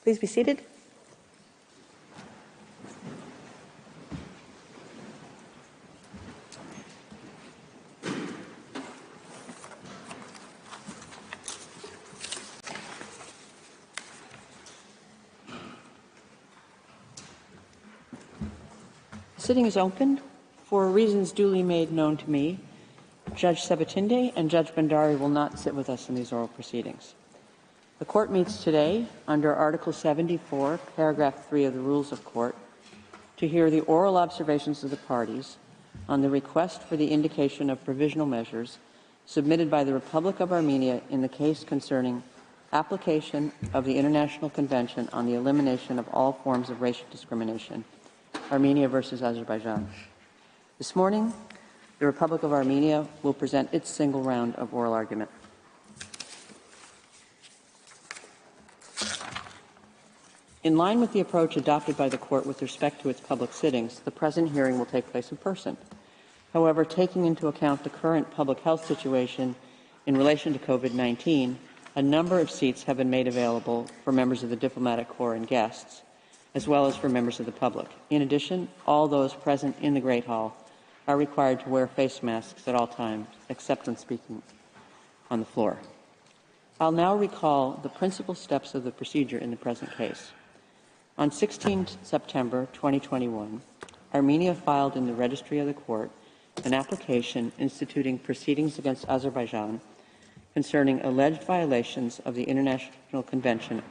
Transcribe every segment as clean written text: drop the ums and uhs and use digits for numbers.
Please be seated. The sitting is open. For reasons duly made known to me, Judge Sabatinde and Judge Bandari will not sit with us in these oral proceedings. The Court meets today under Article 74, Paragraph 3 of the Rules of Court to hear the oral observations of the parties on the request for the indication of provisional measures submitted by the Republic of Armenia in the case concerning application of the International Convention on the Elimination of All Forms of Racial Discrimination, Armenia versus Azerbaijan. This morning, the Republic of Armenia will present its single round of oral argument. In line with the approach adopted by the Court with respect to its public sittings, the present hearing will take place in person. However, taking into account the current public health situation in relation to COVID-19, a number of seats have been made available for members of the diplomatic corps and guests, as well as for members of the public. In addition, all those present in the Great Hall are required to wear face masks at all times, except when speaking on the floor. I'll now recall the principal steps of the procedure in the present case. On 16 September 2021, Armenia filed in the Registry of the Court an application instituting proceedings against Azerbaijan concerning alleged violations of the International Convention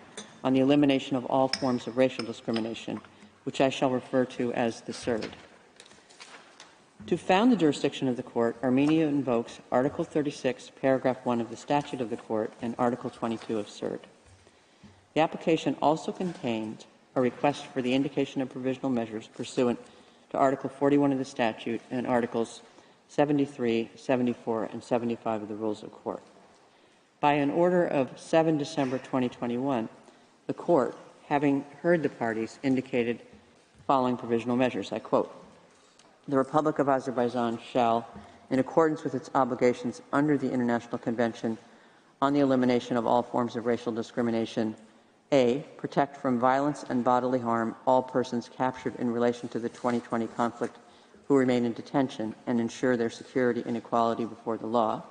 on the Elimination of All Forms of Racial Discrimination, which I shall refer to as the CERD. To found the jurisdiction of the Court, Armenia invokes Article 36, Paragraph 1 of the Statute of the Court and Article 22 of CERD. The application also contains a request for the indication of provisional measures pursuant to Article 41 of the statute and Articles 73, 74, and 75 of the Rules of Court. By an order of 7 December 2021, the Court, having heard the parties, indicated the following provisional measures. I quote, "The Republic of Azerbaijan shall, in accordance with its obligations under the International Convention on the Elimination of All Forms of Racial Discrimination, A, protect from violence and bodily harm all persons captured in relation to the 2020 conflict who remain in detention and ensure their security and equality before the law.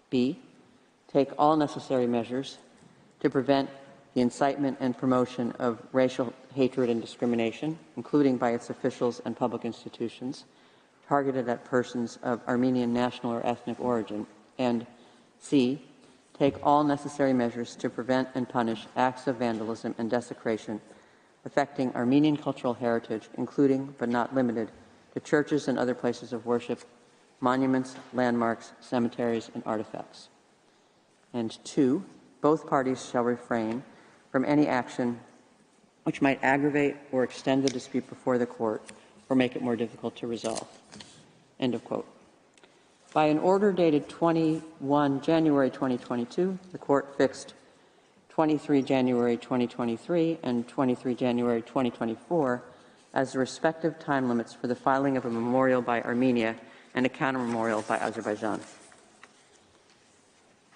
B, take all necessary measures to prevent the incitement and promotion of racial hatred and discrimination, including by its officials and public institutions, targeted at persons of Armenian national or ethnic origin. And C, take all necessary measures to prevent and punish acts of vandalism and desecration affecting Armenian cultural heritage, including but not limited to churches and other places of worship, monuments, landmarks, cemeteries, and artifacts. And 2, both parties shall refrain from any action which might aggravate or extend the dispute before the Court or make it more difficult to resolve." End of quote. By an order dated 21 January 2022, the Court fixed 23 January 2023 and 23 January 2024 as the respective time limits for the filing of a memorial by Armenia and a counter-memorial by Azerbaijan.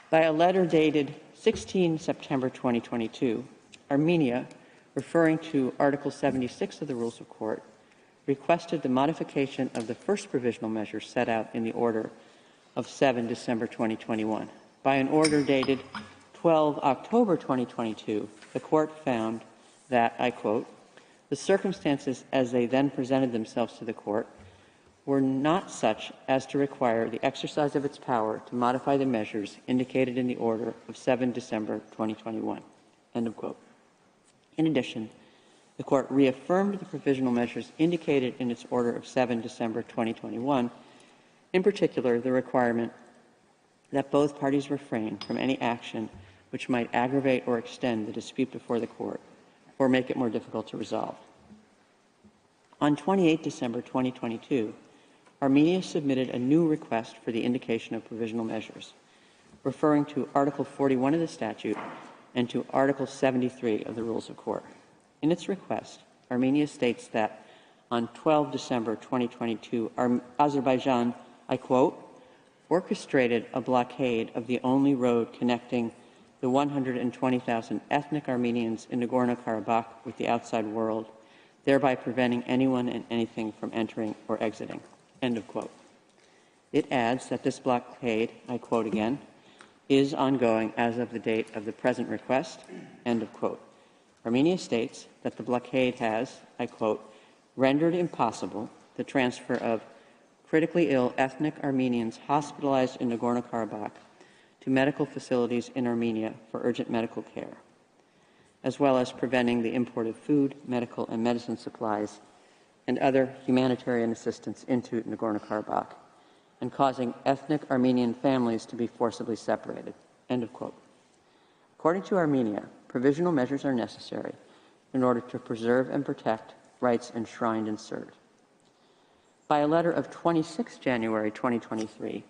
By a letter dated 16 September 2022, Armenia, referring to Article 76 of the Rules of Court, requested the modification of the first provisional measure set out in the order of 7 December 2021. By an order dated 12 October 2022, the Court found that, I quote, "the circumstances as they then presented themselves to the Court were not such as to require the exercise of its power to modify the measures indicated in the order of 7 December 2021. End of quote. In addition, the Court reaffirmed the provisional measures indicated in its order of 7 December 2021, in particular the requirement that both parties refrain from any action which might aggravate or extend the dispute before the Court or make it more difficult to resolve. On 28 December 2022, Armenia submitted a new request for the indication of provisional measures, referring to Article 41 of the statute and to Article 73 of the Rules of Court. In its request, Armenia states that on 12 December 2022, Azerbaijan, I quote, orchestrated a blockade of the only road connecting the 120,000 ethnic Armenians in Nagorno-Karabakh with the outside world, thereby preventing anyone and anything from entering or exiting." End of quote. It adds that this blockade, I quote again, "is ongoing as of the date of the present request." End of quote. Armenia states that the blockade has, I quote, "rendered impossible the transfer of critically ill ethnic Armenians hospitalized in Nagorno-Karabakh to medical facilities in Armenia for urgent medical care, as well as preventing the import of food, medical, and medicine supplies and other humanitarian assistance into Nagorno-Karabakh, and causing ethnic Armenian families to be forcibly separated." End of quote. According to Armenia, provisional measures are necessary in order to preserve and protect rights enshrined in CERD. By a letter of 26 January 2023,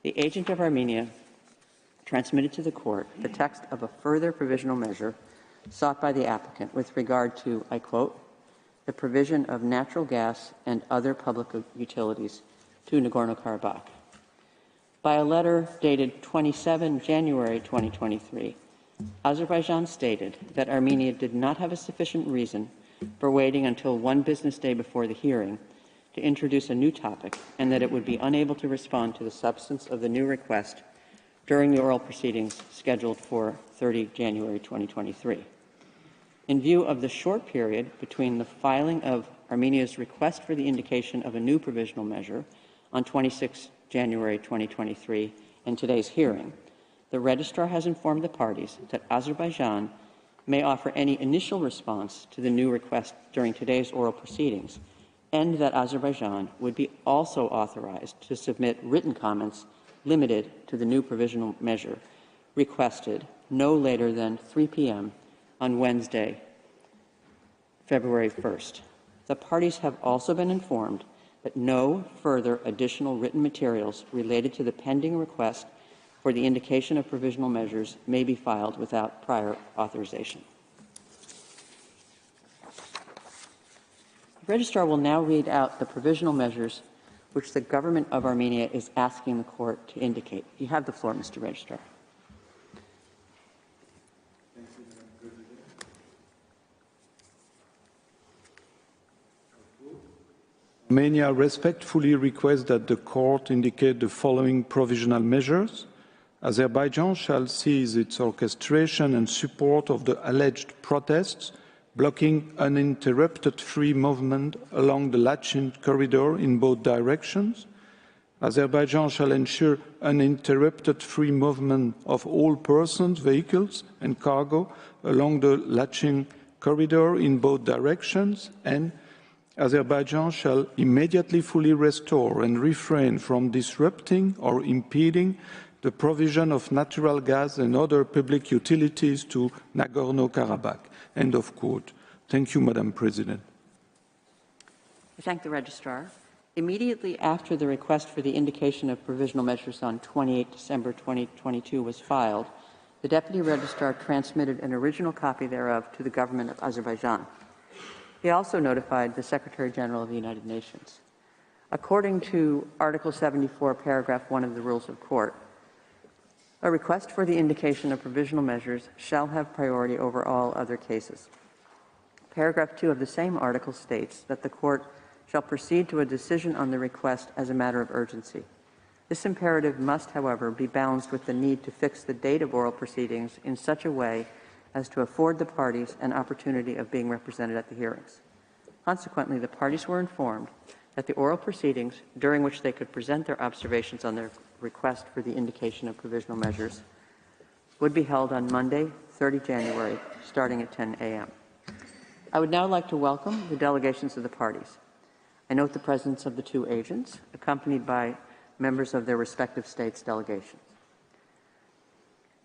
the agent of Armenia transmitted to the court the text of a further provisional measure sought by the applicant with regard to, I quote, "the provision of natural gas and other public utilities to Nagorno-Karabakh." By a letter dated 27 January 2023, Azerbaijan stated that Armenia did not have a sufficient reason for waiting until one business day before the hearing to introduce a new topic, and that it would be unable to respond to the substance of the new request during the oral proceedings scheduled for 30 January 2023. In view of the short period between the filing of Armenia's request for the indication of a new provisional measure on 26 January 2023 and today's hearing, the registrar has informed the parties that Azerbaijan may offer any initial response to the new request during today's oral proceedings, and that Azerbaijan would be also authorized to submit written comments limited to the new provisional measure requested no later than 3 p.m. on Wednesday, February 1st. The parties have also been informed that no further additional written materials related to the pending request for the indication of provisional measures may be filed without prior authorization. The registrar will now read out the provisional measures which the government of Armenia is asking the court to indicate. You have the floor, Mr. Registrar. Armenia respectfully requests that the court indicate the following provisional measures. Azerbaijan shall cease its orchestration and support of the alleged protests, blocking uninterrupted free movement along the Lachin corridor in both directions. Azerbaijan shall ensure uninterrupted free movement of all persons, vehicles, and cargo along the Lachin corridor in both directions, and Azerbaijan shall immediately fully restore and refrain from disrupting or impeding the provision of natural gas and other public utilities to Nagorno-Karabakh. End of quote. Thank you, Madam President. I thank the registrar. Immediately after the request for the indication of provisional measures on 28 December 2022 was filed, the Deputy Registrar transmitted an original copy thereof to the government of Azerbaijan. He also notified the Secretary General of the United Nations. According to Article 74, Paragraph 1 of the Rules of Court, a request for the indication of provisional measures shall have priority over all other cases. Paragraph 2 of the same article states that the court shall proceed to a decision on the request as a matter of urgency. This imperative must, however, be balanced with the need to fix the date of oral proceedings in such a way as to afford the parties an opportunity of being represented at the hearings. Consequently, the parties were informed that the oral proceedings, during which they could present their observations on their request for the indication of provisional measures, would be held on Monday, 30 January, starting at 10 a.m. I would now like to welcome the delegations of the parties. I note the presence of the two agents, accompanied by members of their respective states' delegations.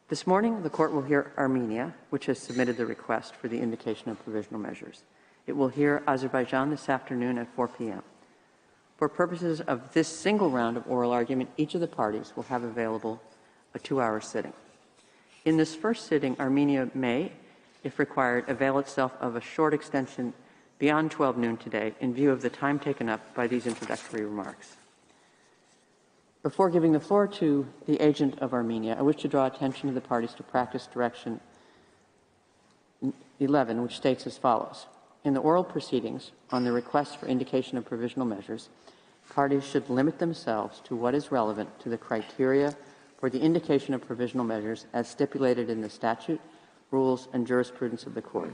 This morning, the court will hear Armenia, which has submitted the request for the indication of provisional measures. It will hear Azerbaijan this afternoon at 4 p.m. For purposes of this single round of oral argument, each of the parties will have available a 2-hour sitting. In this first sitting, Armenia may, if required, avail itself of a short extension beyond 12 noon today in view of the time taken up by these introductory remarks. Before giving the floor to the agent of Armenia, I wish to draw attention to the parties to practice direction 11, which states as follows. In the oral proceedings on the request for indication of provisional measures, parties should limit themselves to what is relevant to the criteria for the indication of provisional measures as stipulated in the statute, rules, and jurisprudence of the court.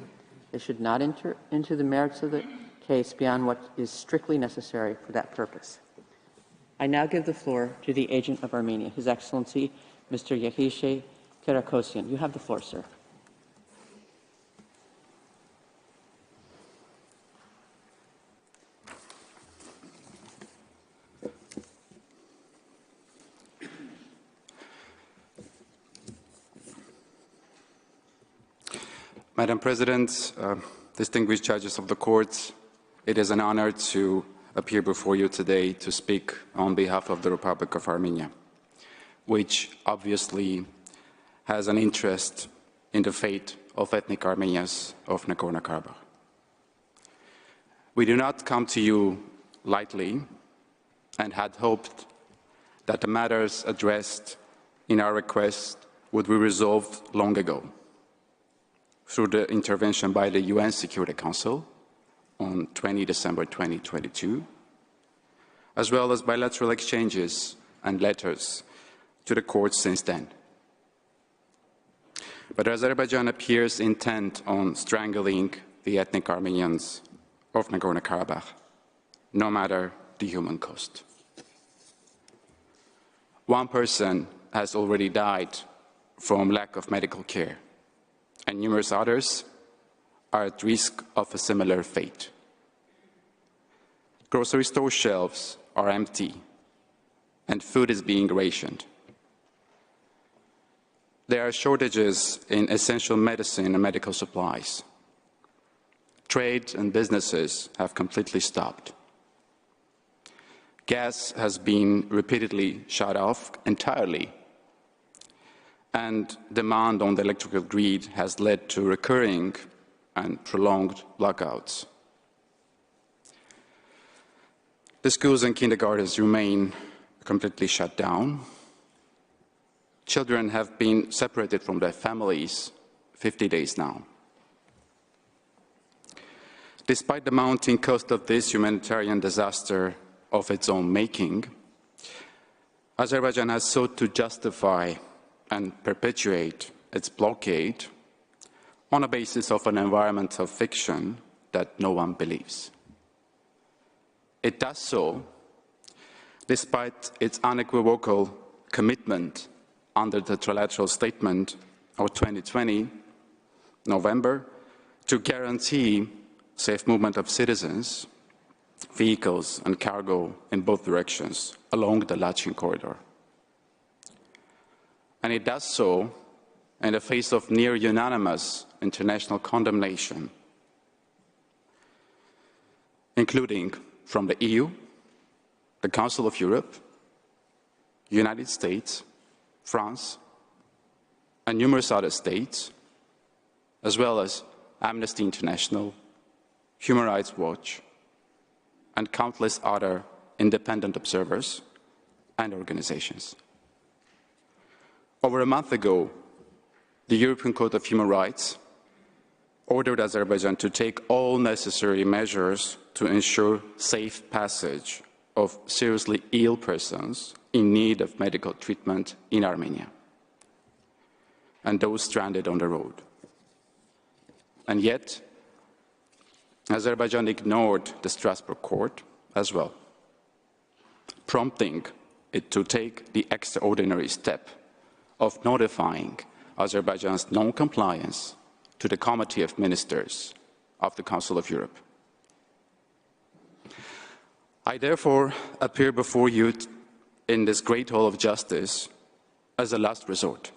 They should not enter into the merits of the case beyond what is strictly necessary for that purpose. I now give the floor to the agent of Armenia, His Excellency, Mr. Yehishe Kerakosian. You have the floor, sir. Madam President, distinguished judges of the court, it is an honor to appear before you today to speak on behalf of the Republic of Armenia, which obviously has an interest in the fate of ethnic Armenians of Nagorno-Karabakh. We do not come to you lightly and had hoped that the matters addressed in our request would be resolved long ago through the intervention by the UN Security Council on 20 December 2022, as well as bilateral exchanges and letters to the courts since then. But Azerbaijan appears intent on strangling the ethnic Armenians of Nagorno-Karabakh, no matter the human cost. One person has already died from lack of medical care, and numerous others are at risk of a similar fate. Grocery store shelves are empty, and food is being rationed. There are shortages in essential medicine and medical supplies. Trade and businesses have completely stopped. Gas has been repeatedly shut off entirely, and demand on the electrical grid has led to recurring and prolonged blackouts. The schools and kindergartens remain completely shut down. Children have been separated from their families 50 days now. Despite the mounting cost of this humanitarian disaster of its own making, Azerbaijan has sought to justify and perpetuate its blockade on a basis of an environmental fiction that no one believes. It does so despite its unequivocal commitment under the trilateral statement of 2020, November, to guarantee safe movement of citizens, vehicles and cargo in both directions along the Lachin corridor. And it does so in the face of near unanimous international condemnation, including from the EU, the Council of Europe, United States, France, and numerous other states, as well as Amnesty International, Human Rights Watch, and countless other independent observers and organizations. Over a month ago, the European Court of Human Rights ordered Azerbaijan to take all necessary measures to ensure safe passage of seriously ill persons in need of medical treatment in Armenia, and those stranded on the road. And yet, Azerbaijan ignored the Strasbourg court as well, prompting it to take the extraordinary step of notifying Azerbaijan's non-compliance to the Committee of Ministers of the Council of Europe. I therefore appear before you in this great hall of justice as a last resort.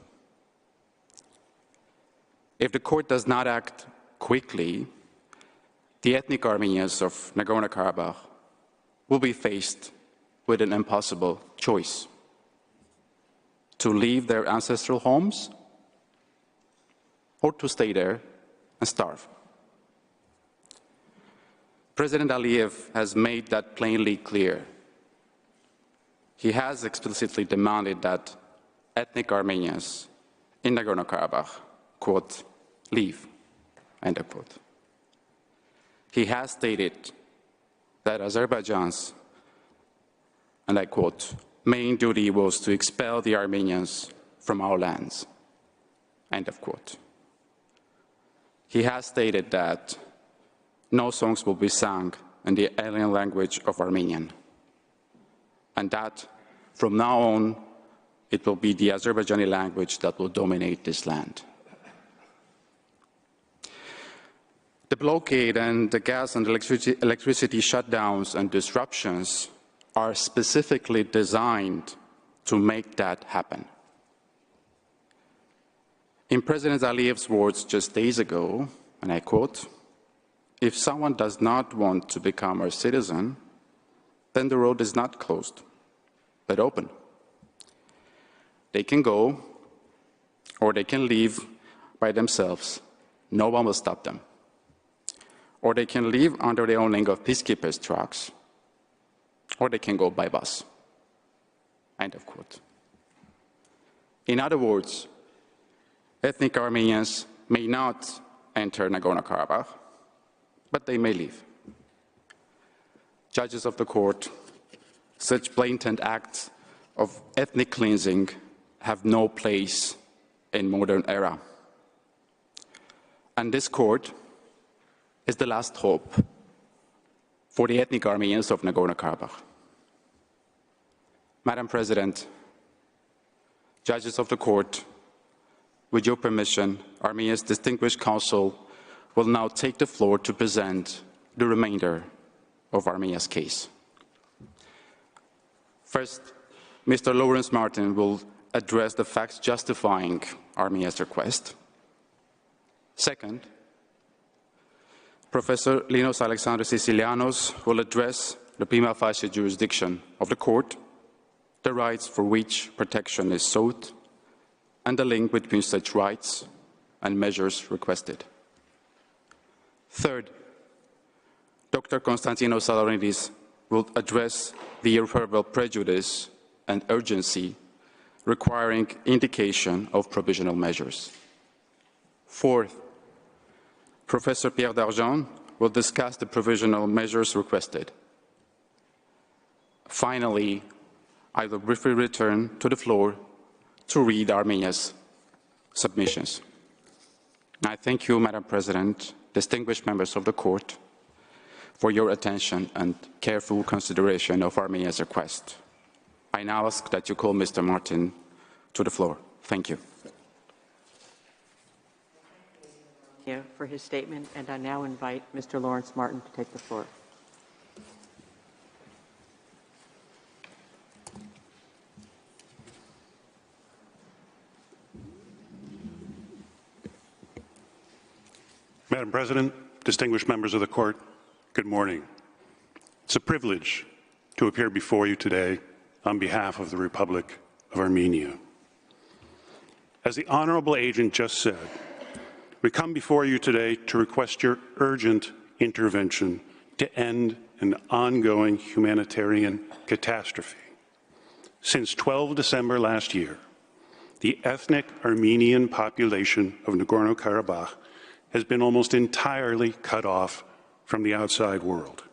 If the court does not act quickly, the ethnic Armenians of Nagorno-Karabakh will be faced with an impossible choice: to leave their ancestral homes or to stay there and starve. President Aliyev has made that plainly clear. he has explicitly demanded that ethnic Armenians in Nagorno-Karabakh, quote, leave, end of quote. He has stated that Azerbaijan's, and I quote, main duty was to expel the Armenians from our lands, end of quote. He has stated that no songs will be sung in the alien language of Armenian, and that from now on, it will be the Azerbaijani language that will dominate this land. The blockade and the gas and electricity shutdowns and disruptions are specifically designed to make that happen. In President Aliyev's words just days ago, and I quote, if someone does not want to become our citizen, then the road is not closed, but open. They can go, or they can leave by themselves. No one will stop them. Or they can leave under the owning of peacekeepers' trucks, or they can go by bus. End of quote. In other words, ethnic Armenians may not enter Nagorno-Karabakh, but they may leave. Judges of the court, such blatant acts of ethnic cleansing have no place in modern era. And this court is the last hope for the ethnic Armenians of Nagorno-Karabakh. Madam President, judges of the court, with your permission, Armenia's distinguished counsel will now take the floor to present the remainder of Armenia's case. First, Mr. Lawrence Martin will address the facts justifying Armenia's request. Second, Professor Linos Alexandros Sicilianos will address the prima facie jurisdiction of the court, the rights for which protection is sought, and the link between such rights and measures requested. Third, Dr. Konstantinos Saloridis will address the irreparable prejudice and urgency requiring indication of provisional measures. Fourth, Professor Pierre Dargent will discuss the provisional measures requested. Finally, I will briefly return to the floor to read Armenia's submissions. I thank you, Madam President, distinguished members of the court, for your attention and careful consideration of Armenia's request. I now ask that you call Mr. Martin to the floor. Thank you. Thank you for his statement, and I now invite Mr. Lawrence Martin to take the floor. Madam President, distinguished members of the court, good morning. It's a privilege to appear before you today on behalf of the Republic of Armenia. As the Honorable Agent just said, we come before you today to request your urgent intervention to end an ongoing humanitarian catastrophe. Since 12 December last year, the ethnic Armenian population of Nagorno-Karabakh has been almost entirely cut off from the outside world.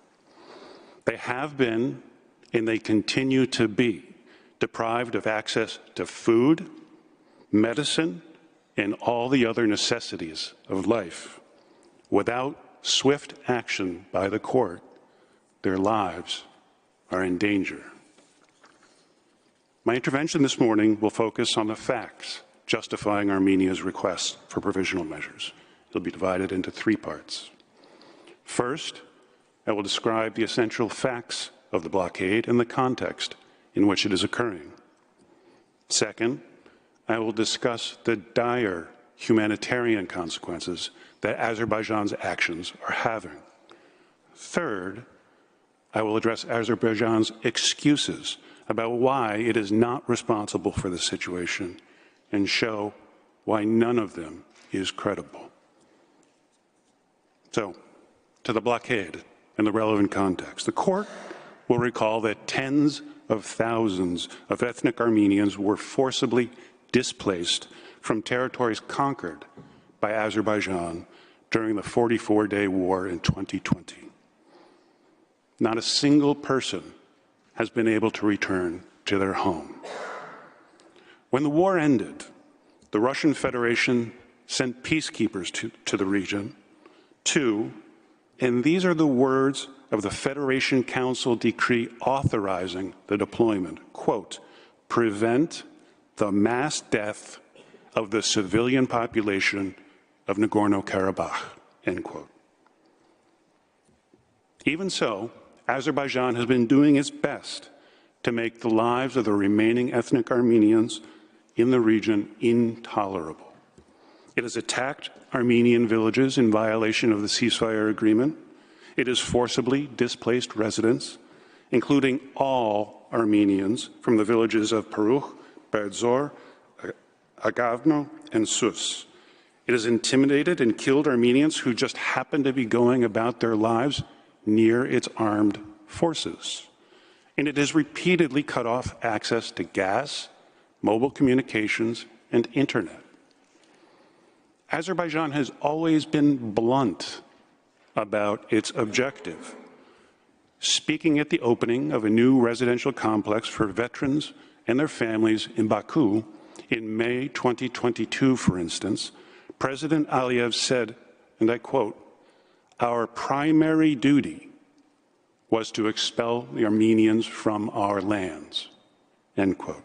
They have been, and they continue to be, deprived of access to food, medicine, and all the other necessities of life. Without swift action by the court, their lives are in danger. My intervention this morning will focus on the facts justifying Armenia's request for provisional measures. It'll be divided into three parts. First, I will describe the essential facts of the blockade and the context in which it is occurring. Second, I will discuss the dire humanitarian consequences that Azerbaijan's actions are having. Third, I will address Azerbaijan's excuses about why it is not responsible for the situation and show why none of them is credible. So, to the blockade and the relevant context. The court will recall that tens of thousands of ethnic Armenians were forcibly displaced from territories conquered by Azerbaijan during the 44-day war in 2020. Not a single person has been able to return to their home. When the war ended, the Russian Federation sent peacekeepers to the region to, and these are the words of the Federation Council decree authorizing the deployment, quote, prevent the mass death of the civilian population of Nagorno-Karabakh, end quote. Even so, Azerbaijan has been doing its best to make the lives of the remaining ethnic Armenians in the region intolerable. It has attacked Armenian villages in violation of the ceasefire agreement. It has forcibly displaced residents, including all Armenians from the villages of Parukh, Berdzor, Agavno, and Sus. It has intimidated and killed Armenians who just happened to be going about their lives near its armed forces. And it has repeatedly cut off access to gas, mobile communications, and internet. Azerbaijan has always been blunt about its objective. Speaking at the opening of a new residential complex for veterans and their families in Baku in May 2022, for instance, President Aliyev said, and I quote, "Our primary duty was to expel the Armenians from our lands," end quote.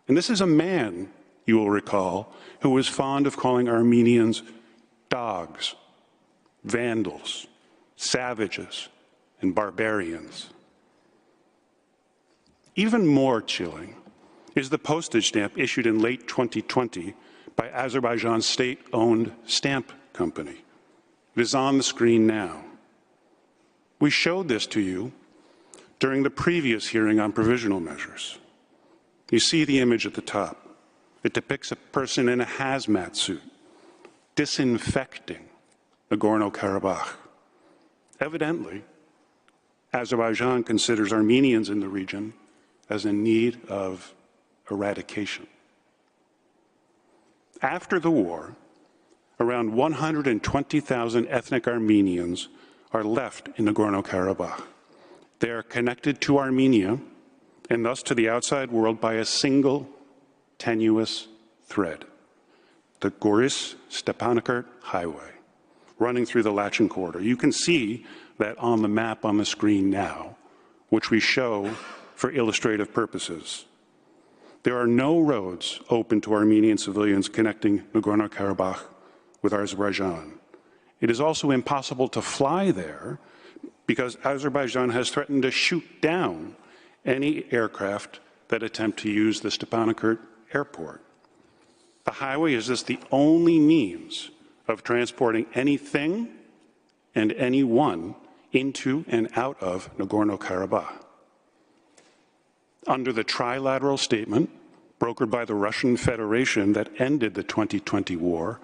And this is a man, you will recall, who was fond of calling Armenians dogs, vandals, savages, and barbarians. Even more chilling is the postage stamp issued in late 2020 by Azerbaijan's state-owned stamp company. It is on the screen now. We showed this to you during the previous hearing on provisional measures. You see the image at the top. It depicts a person in a hazmat suit disinfecting Nagorno-Karabakh. Evidently, Azerbaijan considers Armenians in the region as in need of eradication. After the war, around 120,000 ethnic Armenians are left in Nagorno-Karabakh. They are connected to Armenia and thus to the outside world by a single tenuous thread, the Goris-Stepanakert Highway, running through the Lachin corridor. You can see that on the map on the screen now, which we show for illustrative purposes. There are no roads open to Armenian civilians connecting Nagorno-Karabakh with Azerbaijan. It is also impossible to fly there because Azerbaijan has threatened to shoot down any aircraft that attempt to use the Stepanakert airport. The highway is thus the only means of transporting anything and anyone into and out of Nagorno-Karabakh. Under the trilateral statement brokered by the Russian Federation that ended the 2020 war,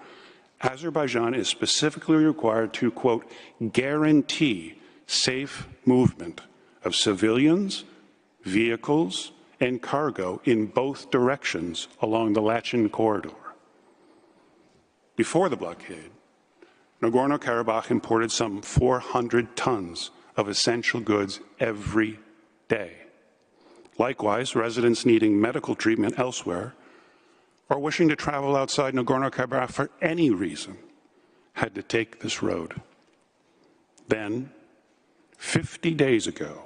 Azerbaijan is specifically required to, quote, guarantee safe movement of civilians, vehicles, and cargo in both directions along the Lachin corridor. Before the blockade, Nagorno-Karabakh imported some 400 tons of essential goods every day. Likewise, residents needing medical treatment elsewhere or wishing to travel outside Nagorno-Karabakh for any reason had to take this road. Then, 50 days ago,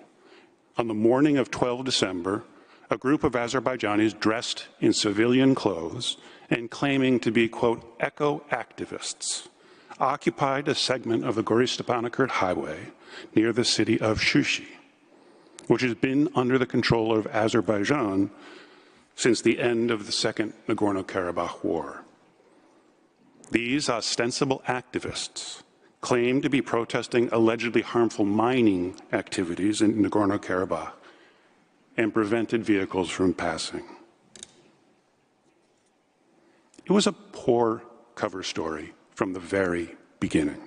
on the morning of 12 December, a group of Azerbaijanis dressed in civilian clothes and claiming to be, quote, eco-activists occupied a segment of the Goris-Stepanakert Highway near the city of Shushi, which has been under the control of Azerbaijan since the end of the Second Nagorno-Karabakh War. These ostensible activists claim to be protesting allegedly harmful mining activities in Nagorno-Karabakh and prevented vehicles from passing. It was a poor cover story from the very beginning.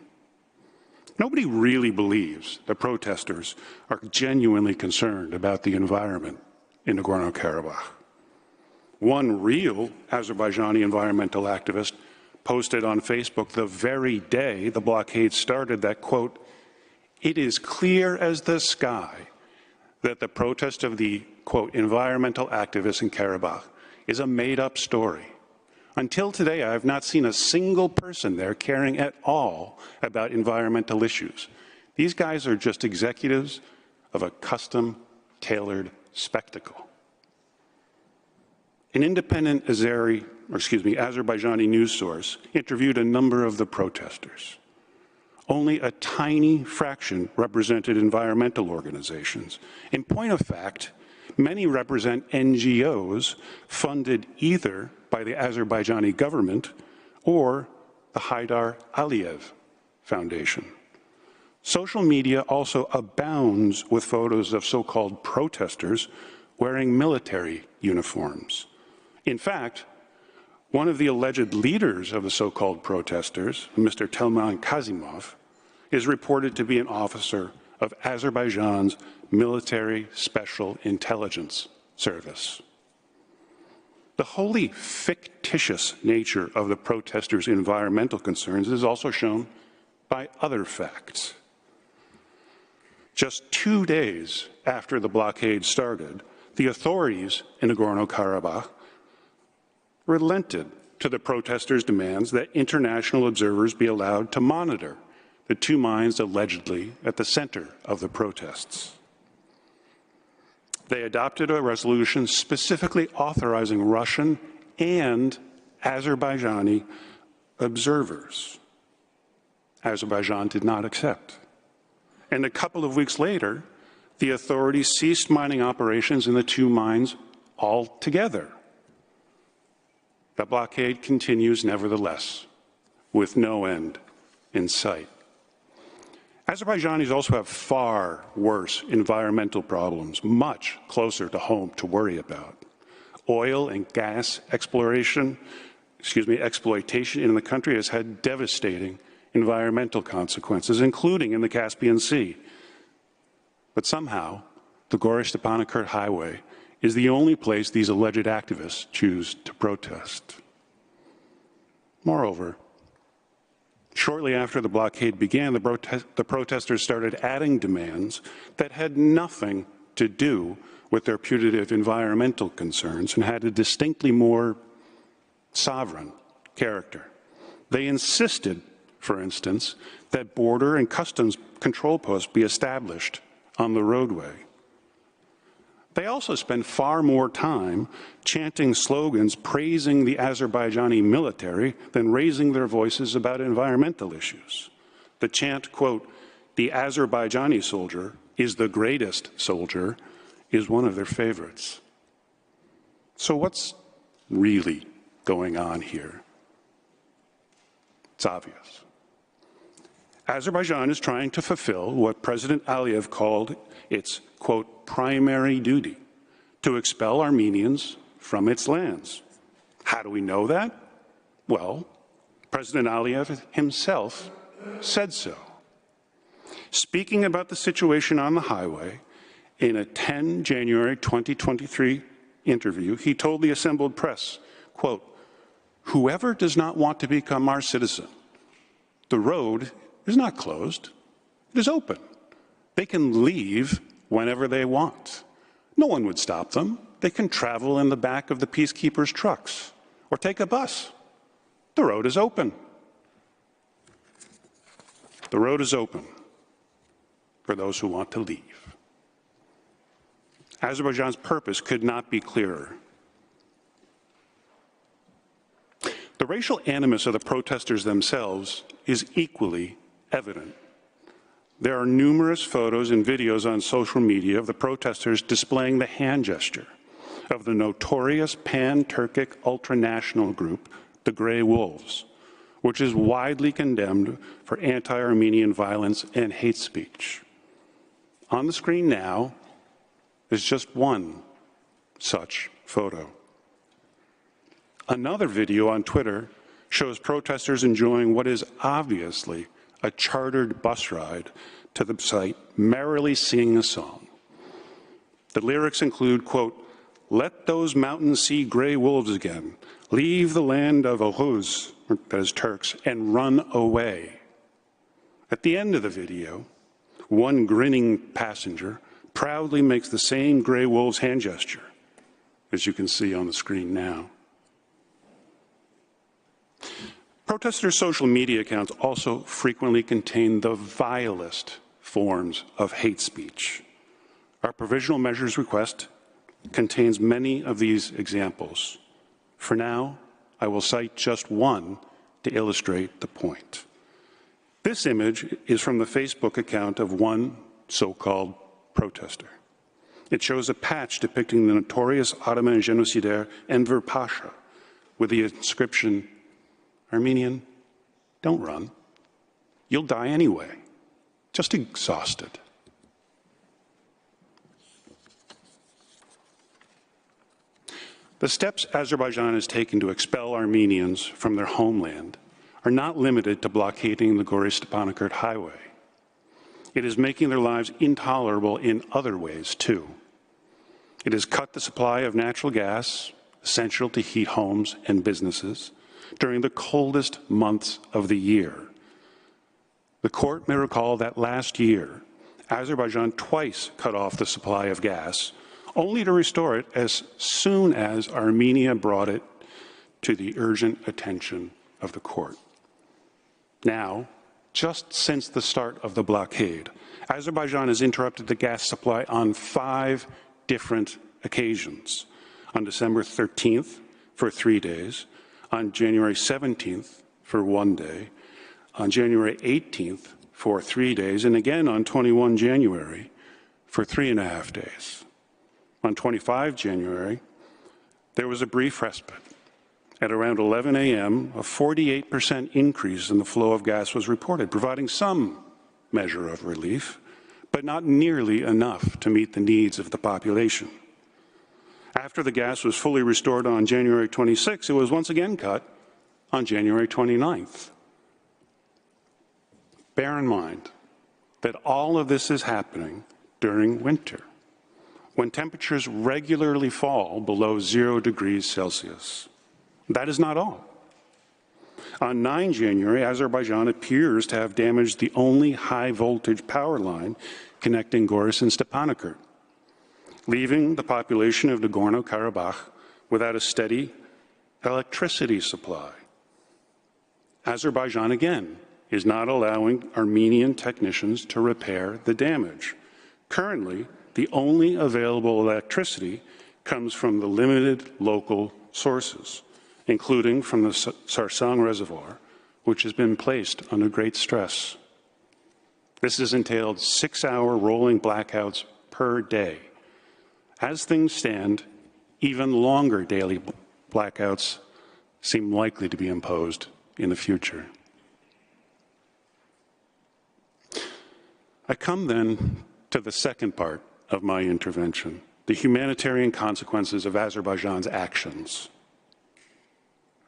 Nobody really believes the protesters are genuinely concerned about the environment in Nagorno-Karabakh. One real Azerbaijani environmental activist posted on Facebook the very day the blockade started that, quote, "It is clear as the sky that the protest of the, quote, environmental activists in Karabakh is a made-up story. Until today, I have not seen a single person there caring at all about environmental issues. These guys are just executives of a custom-tailored spectacle." An independent Azerbaijani news source interviewed a number of the protesters. Only a tiny fraction represented environmental organizations. In point of fact, many represent NGOs funded either by the Azerbaijani government or the Haydar Aliyev Foundation. Social media also abounds with photos of so-called protesters wearing military uniforms. In fact, one of the alleged leaders of the so-called protesters, Mr. Telman Kazimov, is reported to be an officer of Azerbaijan's military special intelligence service. The wholly fictitious nature of the protesters' environmental concerns is also shown by other facts. Just 2 days after the blockade started, the authorities in Nagorno-Karabakh relented to the protesters' demands that international observers be allowed to monitor the 2 mines allegedly at the center of the protests. They adopted a resolution specifically authorizing Russian and Azerbaijani observers. Azerbaijan did not accept. And a couple of weeks later, the authorities ceased mining operations in the 2 mines altogether. The blockade continues nevertheless, with no end in sight. Azerbaijanis also have far worse environmental problems, much closer to home to worry about. Oil and gas exploitation in the country has had devastating environmental consequences, including in the Caspian Sea. But somehow, the Goris-Stepanakert Highway is the only place these alleged activists choose to protest. Moreover, shortly after the blockade began, the protesters started adding demands that had nothing to do with their putative environmental concerns and had a distinctly more sovereign character. They insisted, for instance, that border and customs control posts be established on the roadway. They also spend far more time chanting slogans praising the Azerbaijani military than raising their voices about environmental issues. The chant, quote, "The Azerbaijani soldier is the greatest soldier," is one of their favorites. So what's really going on here? It's obvious. Azerbaijan is trying to fulfill what President Aliyev called its, quote, "primary duty," to expel Armenians from its lands. How do we know that? Well, President Aliyev himself said so. Speaking about the situation on the highway in a 10 January 2023 interview, he told the assembled press, quote, "Whoever does not want to become our citizen, the road is not closed, it is open. They can leave whenever they want. No one would stop them. They can travel in the back of the peacekeepers' trucks or take a bus. The road is open." The road is open for those who want to leave. Azerbaijan's purpose could not be clearer. The racial animus of the protesters themselves is equally evident. There are numerous photos and videos on social media of the protesters displaying the hand gesture of the notorious pan-Turkic ultranational group, the Grey Wolves, which is widely condemned for anti-Armenian violence and hate speech. On the screen now is just one such photo. Another video on Twitter shows protesters enjoying what is obviously a chartered bus ride to the site, merrily singing a song. The lyrics include, quote, Let those mountains see gray wolves again. Leave the land of Oghuz, that is Turks, and run away. At the end of the video, one grinning passenger proudly makes the same gray wolves hand gesture, as you can see on the screen now. Protesters' social media accounts also frequently contain the vilest forms of hate speech. Our provisional measures request contains many of these examples. For now, I will cite just one to illustrate the point. This image is from the Facebook account of one so-called protester. It shows a patch depicting the notorious Ottoman genocidaire Enver Pasha with the inscription, "Armenian, don't run. You'll die anyway, just exhausted." The steps Azerbaijan has taken to expel Armenians from their homeland are not limited to blockading the Gori-Stepanakert highway. It is making their lives intolerable in other ways, too. It has cut the supply of natural gas, essential to heat homes and businesses, during the coldest months of the year. The court may recall that last year, Azerbaijan twice cut off the supply of gas, only to restore it as soon as Armenia brought it to the urgent attention of the court. Now, just since the start of the blockade, Azerbaijan has interrupted the gas supply on 5 different occasions. On December 13th for 3 days, on January 17th for 1 day, on January 18th for 3 days, and again on 21 January for 3.5 days. On 25 January, there was a brief respite. At around 11 a.m., a 48% increase in the flow of gas was reported, providing some measure of relief, but not nearly enough to meet the needs of the population. After the gas was fully restored on January 26, it was once again cut on January 29th. Bear in mind that all of this is happening during winter, when temperatures regularly fall below 0 degrees Celsius. That is not all. On 9 January, Azerbaijan appears to have damaged the only high-voltage power line connecting Goris and Stepanakert, leaving the population of Nagorno-Karabakh without a steady electricity supply. Azerbaijan, again, is not allowing Armenian technicians to repair the damage. Currently, the only available electricity comes from the limited local sources, including from the Sarsang Reservoir, which has been placed under great stress. This has entailed 6-hour rolling blackouts per day. As things stand, even longer daily blackouts seem likely to be imposed in the future. I come then to the second part of my intervention, the humanitarian consequences of Azerbaijan's actions.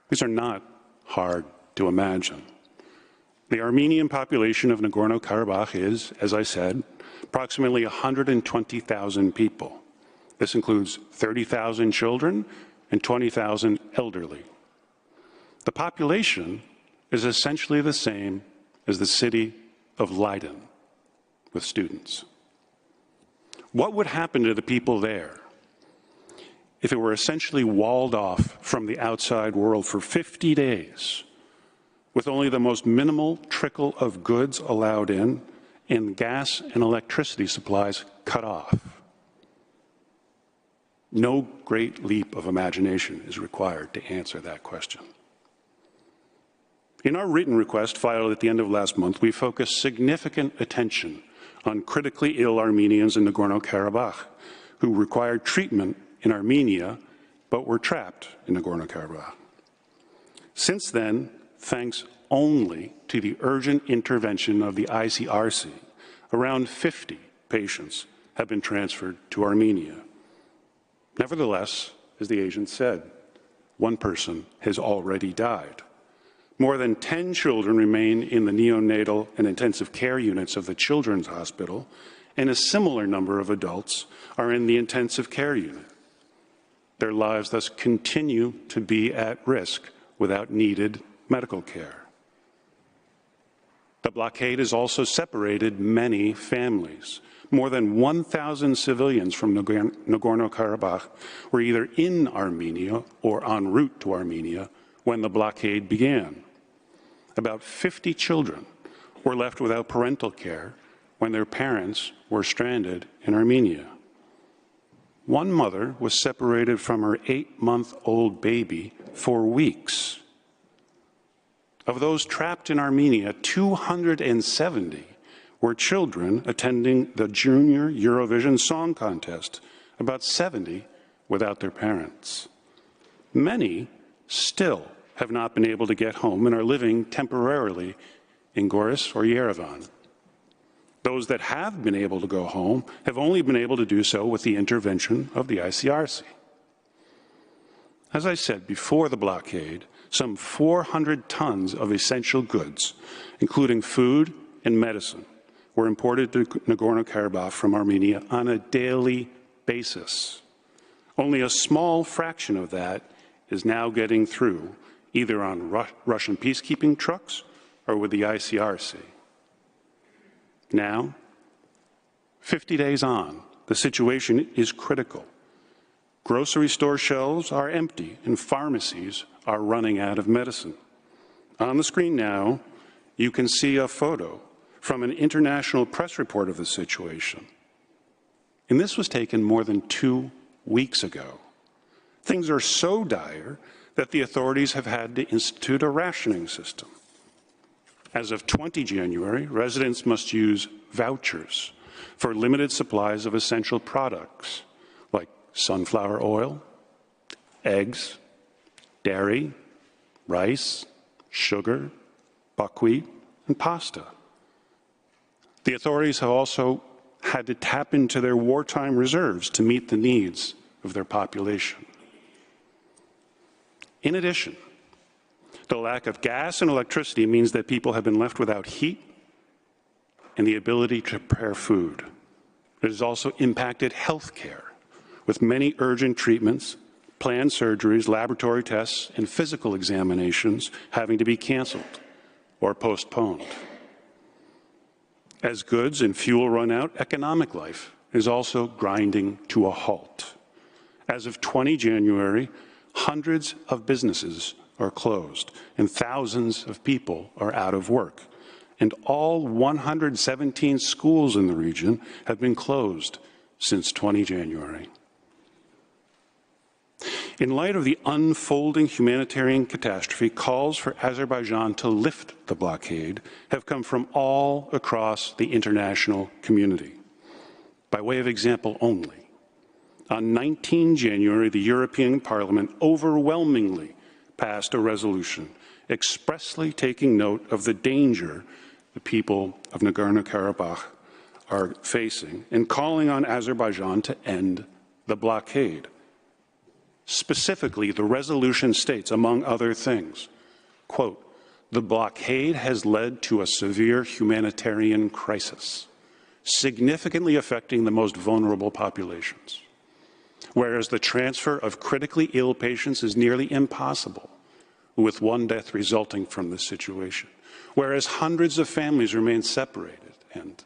These are not hard to imagine. The Armenian population of Nagorno-Karabakh is, as I said, approximately 120,000 people. This includes 30,000 children and 20,000 elderly. The population is essentially the same as the city of Leiden with students. What would happen to the people there if it were essentially walled off from the outside world for 50 days, with only the most minimal trickle of goods allowed in and gas and electricity supplies cut off? No great leap of imagination is required to answer that question. In our written request filed at the end of last month, we focused significant attention on critically ill Armenians in Nagorno-Karabakh who required treatment in Armenia but were trapped in Nagorno-Karabakh. Since then, thanks only to the urgent intervention of the ICRC, around 50 patients have been transferred to Armenia. Nevertheless, as the agent said, one person has already died. More than 10 children remain in the neonatal and intensive care units of the Children's Hospital, and a similar number of adults are in the intensive care unit. Their lives thus continue to be at risk without needed medical care. The blockade has also separated many families. More than 1,000 civilians from Nagorno-Karabakh were either in Armenia or en route to Armenia when the blockade began. About 50 children were left without parental care when their parents were stranded in Armenia. One mother was separated from her 8-month-old baby for weeks. Of those trapped in Armenia, 270 were children attending the Junior Eurovision Song Contest, about 70 without their parents. Many still have not been able to get home and are living temporarily in Goris or Yerevan. Those that have been able to go home have only been able to do so with the intervention of the ICRC. As I said before the blockade, some 400 tons of essential goods, including food and medicine, were imported to Nagorno-Karabakh from Armenia on a daily basis. Only a small fraction of that is now getting through, either on Russian peacekeeping trucks or with the ICRC. Now, 50 days on, the situation is critical. Grocery store shelves are empty and pharmacies are running out of medicine. On the screen now, you can see a photo from an international press report of the situation. And this was taken more than 2 weeks ago. Things are so dire that the authorities have had to institute a rationing system. As of 20 January, residents must use vouchers for limited supplies of essential products like sunflower oil, eggs, dairy, rice, sugar, buckwheat, and pasta. The authorities have also had to tap into their wartime reserves to meet the needs of their population. In addition, the lack of gas and electricity means that people have been left without heat and the ability to prepare food. It has also impacted health care, with many urgent treatments, planned surgeries, laboratory tests, and physical examinations having to be canceled or postponed. As goods and fuel run out, economic life is also grinding to a halt. As of 20 January, hundreds of businesses are closed and thousands of people are out of work. And all 117 schools in the region have been closed since 20 January. In light of the unfolding humanitarian catastrophe, calls for Azerbaijan to lift the blockade have come from all across the international community. By way of example only, on 19 January, the European Parliament overwhelmingly passed a resolution expressly taking note of the danger the people of Nagorno-Karabakh are facing and calling on Azerbaijan to end the blockade. Specifically, the resolution states, among other things, quote, "The blockade has led to a severe humanitarian crisis, significantly affecting the most vulnerable populations. Whereas the transfer of critically ill patients is nearly impossible, with one death resulting from this situation. Whereas hundreds of families remain separated, and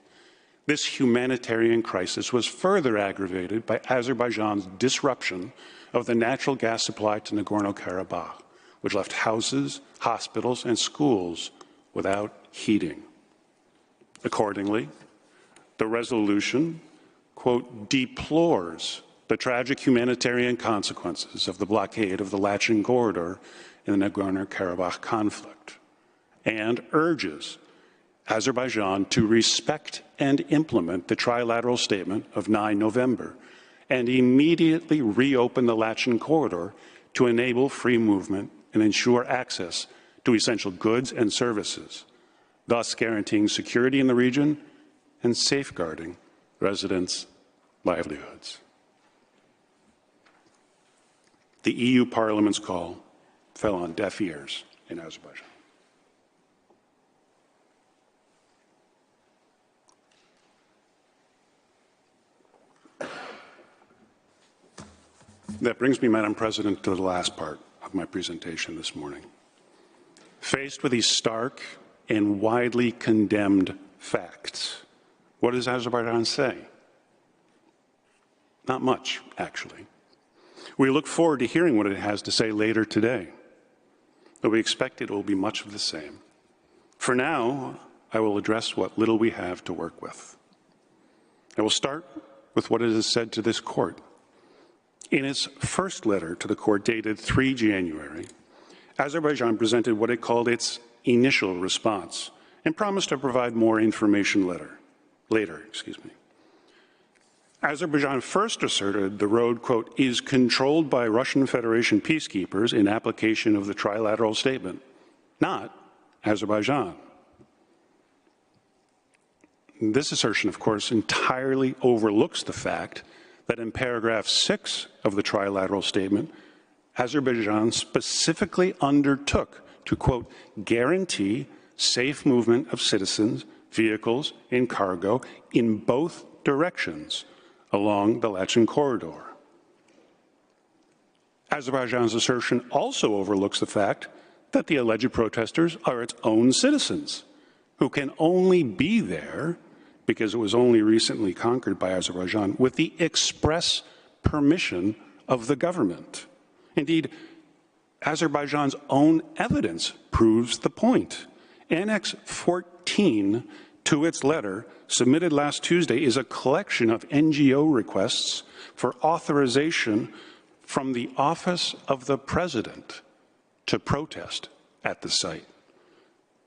this humanitarian crisis was further aggravated by Azerbaijan's disruption of the natural gas supply to Nagorno-Karabakh, which left houses, hospitals, and schools without heating. Accordingly, the resolution, quote, deplores the tragic humanitarian consequences of the blockade of the Lachin corridor in the Nagorno-Karabakh conflict, and urges Azerbaijan to respect and implement the trilateral statement of 9 November and immediately reopen the Lachin corridor to enable free movement and ensure access to essential goods and services, thus guaranteeing security in the region and safeguarding residents' livelihoods. The EU Parliament's call fell on deaf ears in Azerbaijan. That brings me, Madam President, to the last part of my presentation this morning. Faced with these stark and widely condemned facts, what does Azerbaijan say? Not much, actually. We look forward to hearing what it has to say later today, but we expect it will be much of the same. For now, I will address what little we have to work with. I will start with what it has said to this court. In its first letter to the court dated 3 January, Azerbaijan presented what it called its initial response and promised to provide more information later. Azerbaijan first asserted the road, quote, is controlled by Russian Federation peacekeepers in application of the trilateral statement, not Azerbaijan. This assertion, of course, entirely overlooks the fact that in paragraph 6 of the trilateral statement, Azerbaijan specifically undertook to, quote, guarantee safe movement of citizens, vehicles, and cargo in both directions along the Lachen corridor. Azerbaijan's assertion also overlooks the fact that the alleged protesters are its own citizens, who can only be there because it was only recently conquered by Azerbaijan with the express permission of the government. Indeed, Azerbaijan's own evidence proves the point. Annex 14 to its letter, submitted last Tuesday, is a collection of NGO requests for authorization from the Office of the President to protest at the site.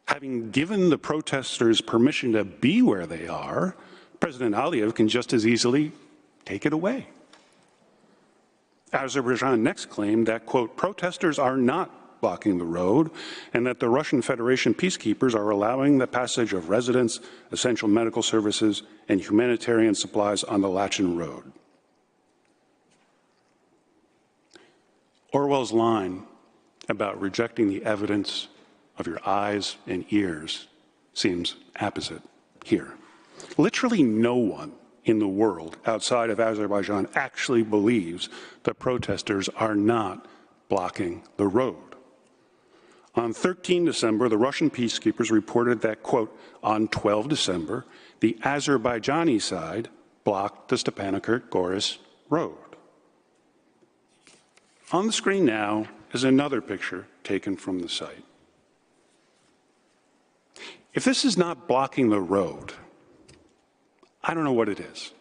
Having given the protesters permission to be where they are, President Aliyev can just as easily take it away. Azerbaijan next claimed that, quote, protesters are not blocking the road and that the Russian Federation peacekeepers are allowing the passage of residents, essential medical services, and humanitarian supplies on the Lachen Road. Orwell's line about rejecting the evidence of your eyes and ears seems apposite here. Literally no one in the world outside of Azerbaijan actually believes that protesters are not blocking the road. On 13 December, the Russian peacekeepers reported that, quote, on 12 December, the Azerbaijani side blocked the Stepanakert-Goris road. On the screen now is another picture taken from the site. If this is not blocking the road, I don't know what it is.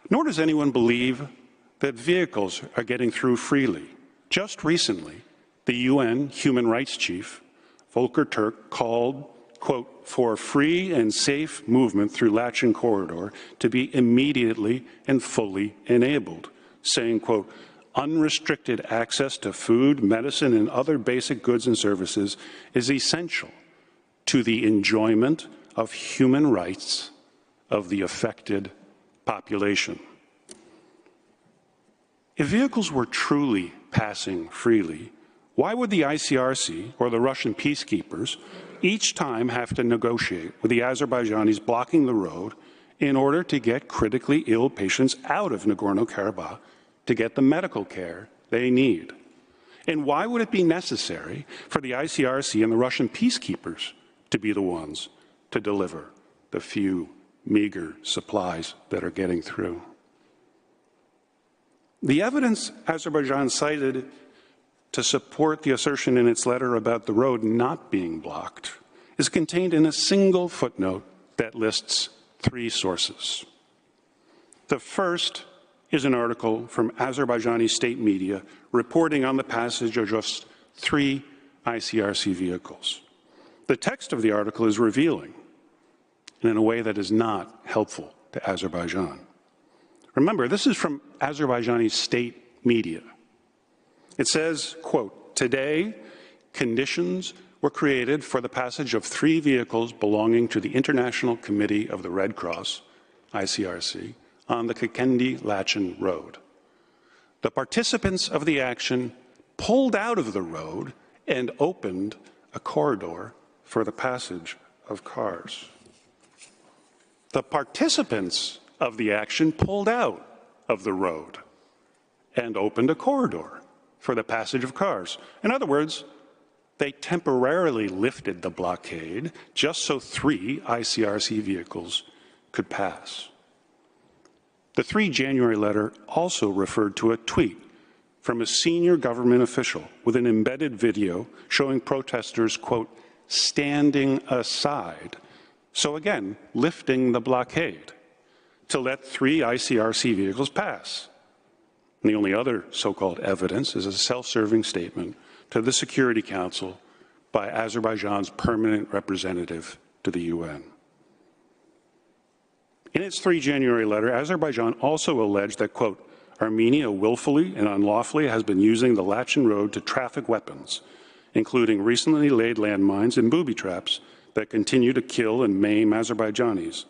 Nor does anyone believe that vehicles are getting through freely. Just recently, the UN Human Rights Chief, Volker Turk, called, quote, for free and safe movement through Lachen corridor to be immediately and fully enabled, saying, quote, unrestricted access to food, medicine, and other basic goods and services is essential to the enjoyment of human rights of the affected population. If vehicles were truly passing freely, why would the ICRC or the Russian peacekeepers each time have to negotiate with the Azerbaijanis blocking the road in order to get critically ill patients out of Nagorno-Karabakh to get the medical care they need? And why would it be necessary for the ICRC and the Russian peacekeepers to be the ones to deliver the few meager supplies that are getting through? The evidence Azerbaijan cited to support the assertion in its letter about the road not being blocked is contained in a single footnote that lists 3 sources. The first is an article from Azerbaijani state media reporting on the passage of just 3 ICRC vehicles. The text of the article is revealing, and in a way that is not helpful to Azerbaijan. Remember, this is from Azerbaijani state media. It says, quote, today, conditions were created for the passage of 3 vehicles belonging to the International Committee of the Red Cross, ICRC, on the Kakendi-Lachen Road. The participants of the action pulled out of the road and opened a corridor for the passage of cars. The participants of the action pulled out of the road and opened a corridor for the passage of cars. In other words, they temporarily lifted the blockade just so 3 ICRC vehicles could pass. The 3 January letter also referred to a tweet from a senior government official with an embedded video showing protesters, quote, standing aside, so again, lifting the blockade to let 3 ICRC vehicles pass. And the only other so-called evidence is a self-serving statement to the Security Council by Azerbaijan's permanent representative to the UN. In its 3 January letter, Azerbaijan also alleged that, quote, Armenia willfully and unlawfully has been using the Lachen Road to traffic weapons, including recently laid landmines and booby traps that continue to kill and maim Azerbaijanis,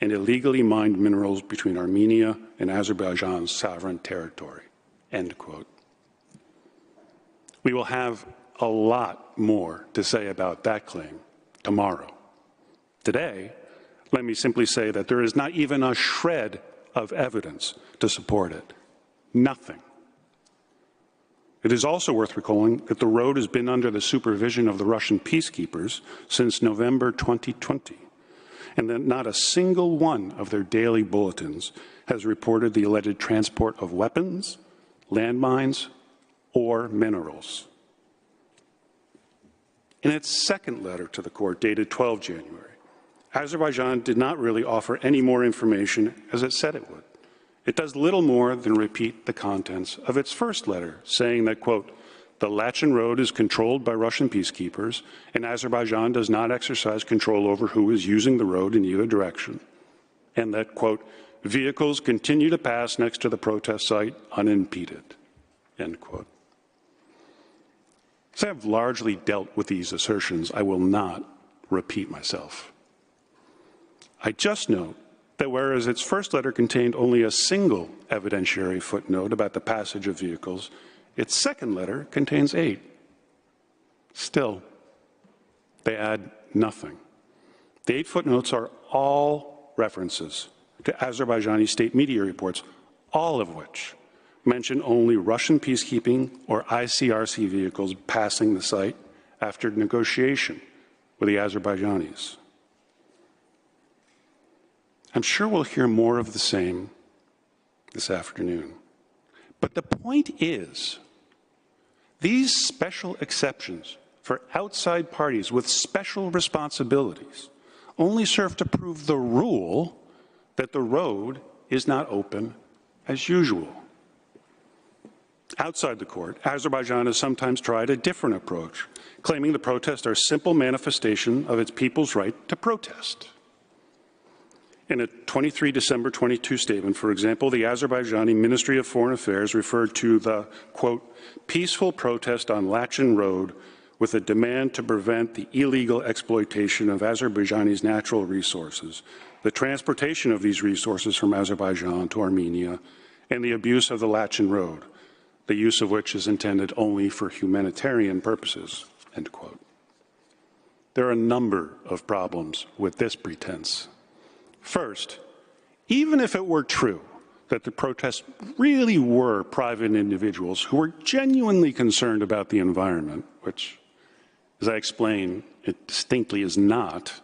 and illegally mined minerals between Armenia and Azerbaijan's sovereign territory, end quote. We will have a lot more to say about that claim tomorrow. Today, let me simply say that there is not even a shred of evidence to support it. Nothing. It is also worth recalling that the road has been under the supervision of the Russian peacekeepers since November 2020, and that not a single one of their daily bulletins has reported the alleged transport of weapons, landmines, or minerals. In its second letter to the court, dated 12 January, Azerbaijan did not really offer any more information as it said it would. It does little more than repeat the contents of its first letter, saying that, quote, the Lachen Road is controlled by Russian peacekeepers, and Azerbaijan does not exercise control over who is using the road in either direction, and that, quote, vehicles continue to pass next to the protest site unimpeded, end quote. As I have largely dealt with these assertions, I will not repeat myself. I just note that whereas its first letter contained only a single evidentiary footnote about the passage of vehicles, its second letter contains 8. Still, they add nothing. The 8 footnotes are all references to Azerbaijani state media reports, all of which mention only Russian peacekeeping or ICRC vehicles passing the site after negotiation with the Azerbaijanis. I'm sure we'll hear more of the same this afternoon. But the point is, these special exceptions for outside parties with special responsibilities only serve to prove the rule that the road is not open as usual. Outside the court, Azerbaijan has sometimes tried a different approach, claiming the protests are a simple manifestation of its people's right to protest. In a 23 December 22 statement, for example, the Azerbaijani Ministry of Foreign Affairs referred to the, quote, peaceful protest on Lachen Road with a demand to prevent the illegal exploitation of Azerbaijani's natural resources, the transportation of these resources from Azerbaijan to Armenia, and the abuse of the Lachen Road, the use of which is intended only for humanitarian purposes, end quote. There are a number of problems with this pretense. First, even if it were true that the protests really were private individuals who were genuinely concerned about the environment, which, as I explained, it distinctly is not,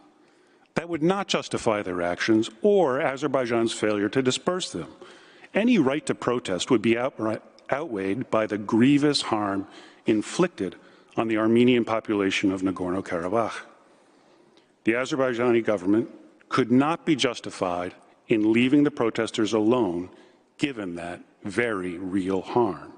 that would not justify their actions or Azerbaijan's failure to disperse them. Any right to protest would be outweighed by the grievous harm inflicted on the Armenian population of Nagorno-Karabakh. The Azerbaijani government could not be justified in leaving the protesters alone, given that very real harm.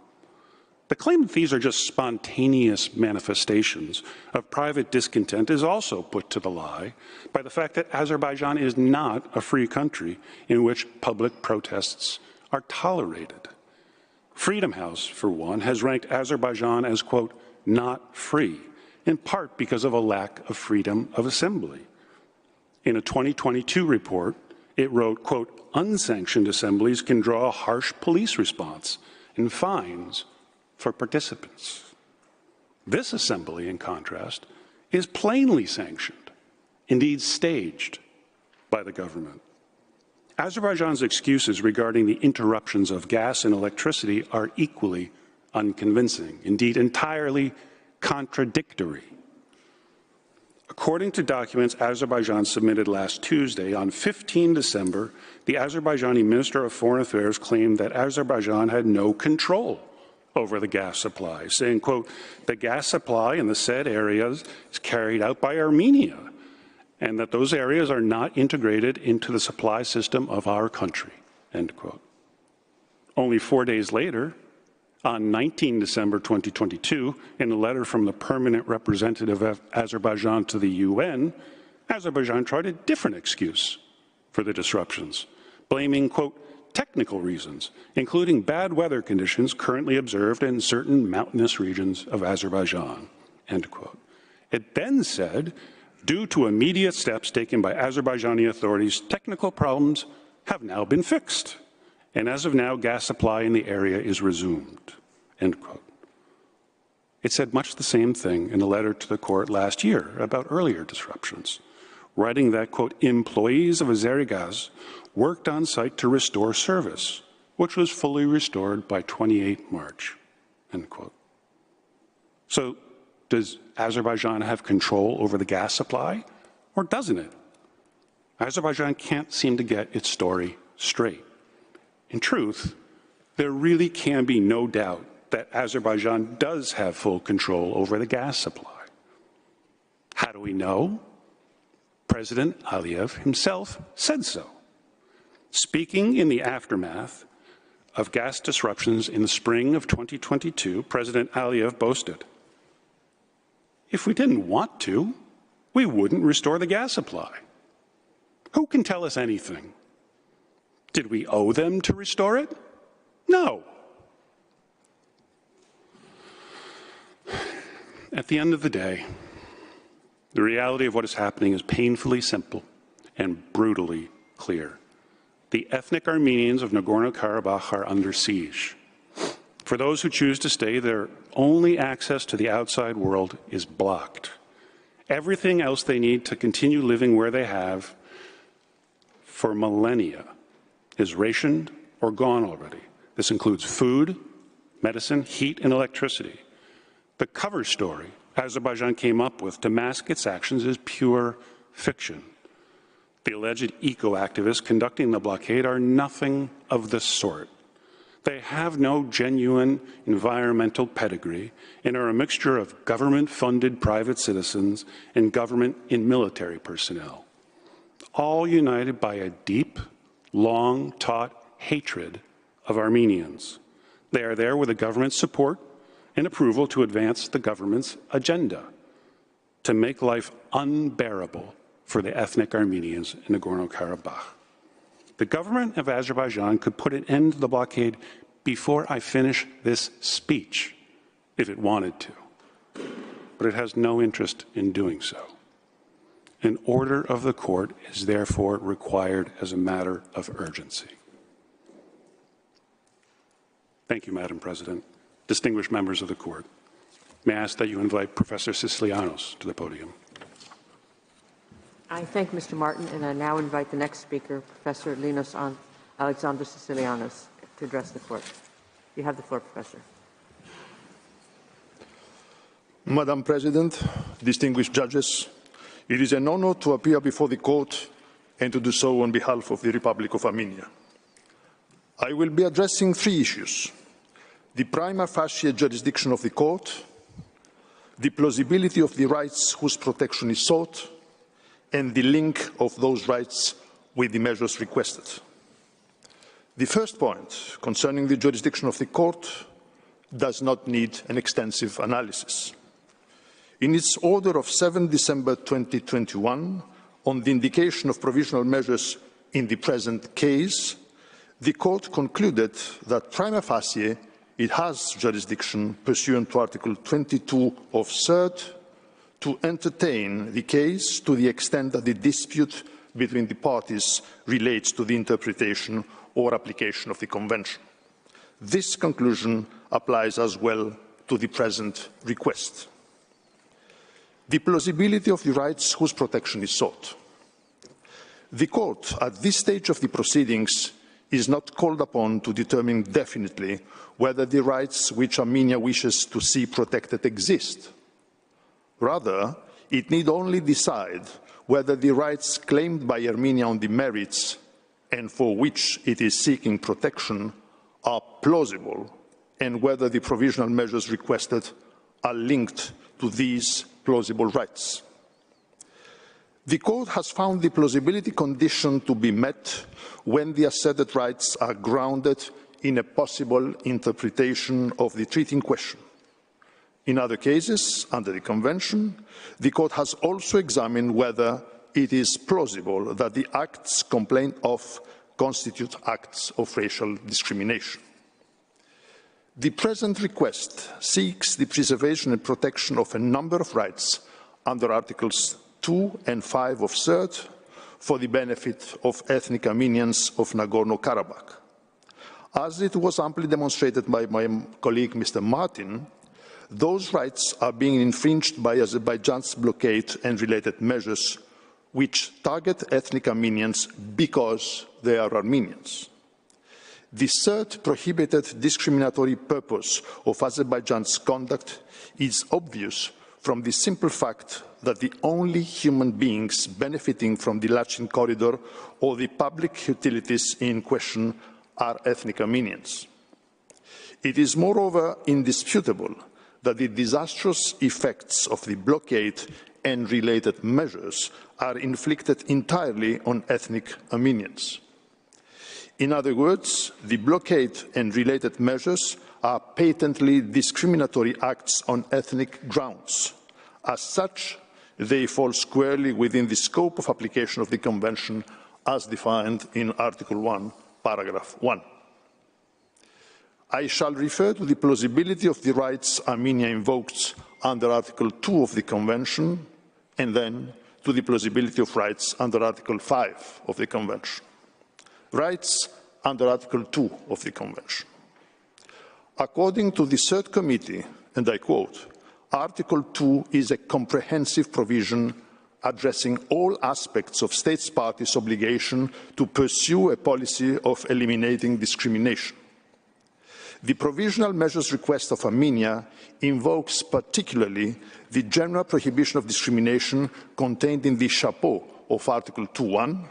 The claim that these are just spontaneous manifestations of private discontent is also put to the lie by the fact that Azerbaijan is not a free country in which public protests are tolerated. Freedom House, for one, has ranked Azerbaijan as, quote, not free, in part because of a lack of freedom of assembly. In a 2022 report, it wrote, quote, unsanctioned assemblies can draw a harsh police response and fines for participants. This assembly, in contrast, is plainly sanctioned, indeed staged, by the government. Azerbaijan's excuses regarding the interruptions of gas and electricity are equally unconvincing, indeed entirely contradictory. According to documents Azerbaijan submitted last Tuesday, on 15 December, the Azerbaijani Minister of Foreign Affairs claimed that Azerbaijan had no control over the gas supply, saying, quote, "The gas supply in the said areas is carried out by Armenia, and that those areas are not integrated into the supply system of our country," end quote. Only 4 days later, on 19 December 2022, in a letter from the permanent representative of Azerbaijan to the UN, Azerbaijan tried a different excuse for the disruptions, blaming, quote, "technical reasons, including bad weather conditions currently observed in certain mountainous regions of Azerbaijan," end quote. It then said, "Due to immediate steps taken by Azerbaijani authorities, technical problems have now been fixed, and as of now, gas supply in the area is resumed," end quote. It said much the same thing in a letter to the court last year about earlier disruptions, writing that, quote, "employees of Azerigas worked on site to restore service, which was fully restored by 28 March, end quote. So does Azerbaijan have control over the gas supply, or doesn't it? Azerbaijan can't seem to get its story straight. In truth, there really can be no doubt that Azerbaijan does have full control over the gas supply. How do we know? President Aliyev himself said so. Speaking in the aftermath of gas disruptions in the spring of 2022, President Aliyev boasted, "If we didn't want to, we wouldn't restore the gas supply. Who can tell us anything? Did we owe them to restore it? No." At the end of the day, the reality of what is happening is painfully simple and brutally clear. The ethnic Armenians of Nagorno-Karabakh are under siege. For those who choose to stay, their only access to the outside world is blocked. Everything else they need to continue living where they have for millennia is rationed or gone already. This includes food, medicine, heat, and electricity. The cover story Azerbaijan came up with to mask its actions is pure fiction. The alleged eco-activists conducting the blockade are nothing of the sort. They have no genuine environmental pedigree and are a mixture of government-funded private citizens and government and military personnel, all united by a deep, long-taught hatred of Armenians. They are there with the government's support and approval to advance the government's agenda, to make life unbearable for the ethnic Armenians in Nagorno-Karabakh. The government of Azerbaijan could put an end to the blockade before I finish this speech, if it wanted to, but it has no interest in doing so. An order of the court is therefore required as a matter of urgency. Thank you, Madam President. Distinguished members of the court, may I ask that you invite Professor Sicilianos to the podium. I thank Mr. Martin, and I now invite the next speaker, Professor Linos Alexander Sicilianos, to address the court. You have the floor, Professor. Madam President, distinguished judges, it is an honor to appear before the court and to do so on behalf of the Republic of Armenia. I will be addressing three issues: the prima facie jurisdiction of the court, the plausibility of the rights whose protection is sought, and the link of those rights with the measures requested. The first point, concerning the jurisdiction of the court, does not need an extensive analysis. In its order of 7 December 2021, on the indication of provisional measures in the present case, the court concluded that prima facie it has jurisdiction pursuant to Article 22 of CERT to entertain the case to the extent that the dispute between the parties relates to the interpretation or application of the Convention. This conclusion applies as well to the present request. The plausibility of the rights whose protection is sought. The court, at this stage of the proceedings, is not called upon to determine definitely whether the rights which Armenia wishes to see protected exist. Rather, it need only decide whether the rights claimed by Armenia on the merits and for which it is seeking protection are plausible and whether the provisional measures requested are linked to these plausible rights. The court has found the plausibility condition to be met when the asserted rights are grounded in a possible interpretation of the treaty in question. In other cases, under the Convention, the court has also examined whether it is plausible that the acts complained of constitute acts of racial discrimination. The present request seeks the preservation and protection of a number of rights under Articles 2 and 5 of CERT for the benefit of ethnic Armenians of Nagorno-Karabakh. As it was amply demonstrated by my colleague Mr. Martin, those rights are being infringed by Azerbaijan's blockade and related measures which target ethnic Armenians because they are Armenians. The third prohibited discriminatory purpose of Azerbaijan's conduct is obvious from the simple fact that the only human beings benefiting from the Lachin corridor or the public utilities in question are ethnic Armenians. It is moreover indisputable that the disastrous effects of the blockade and related measures are inflicted entirely on ethnic Armenians. In other words, the blockade and related measures are patently discriminatory acts on ethnic grounds. As such, they fall squarely within the scope of application of the Convention as defined in Article 1, Paragraph 1. I shall refer to the plausibility of the rights Armenia invokes under Article 2 of the Convention, and then to the plausibility of rights under Article 5 of the Convention. Rights under Article 2 of the Convention. According to the Third Committee, and I quote, Article 2 is a comprehensive provision addressing all aspects of states parties' obligation to pursue a policy of eliminating discrimination. The provisional measures request of Armenia invokes particularly the general prohibition of discrimination contained in the chapeau of Article 2.1,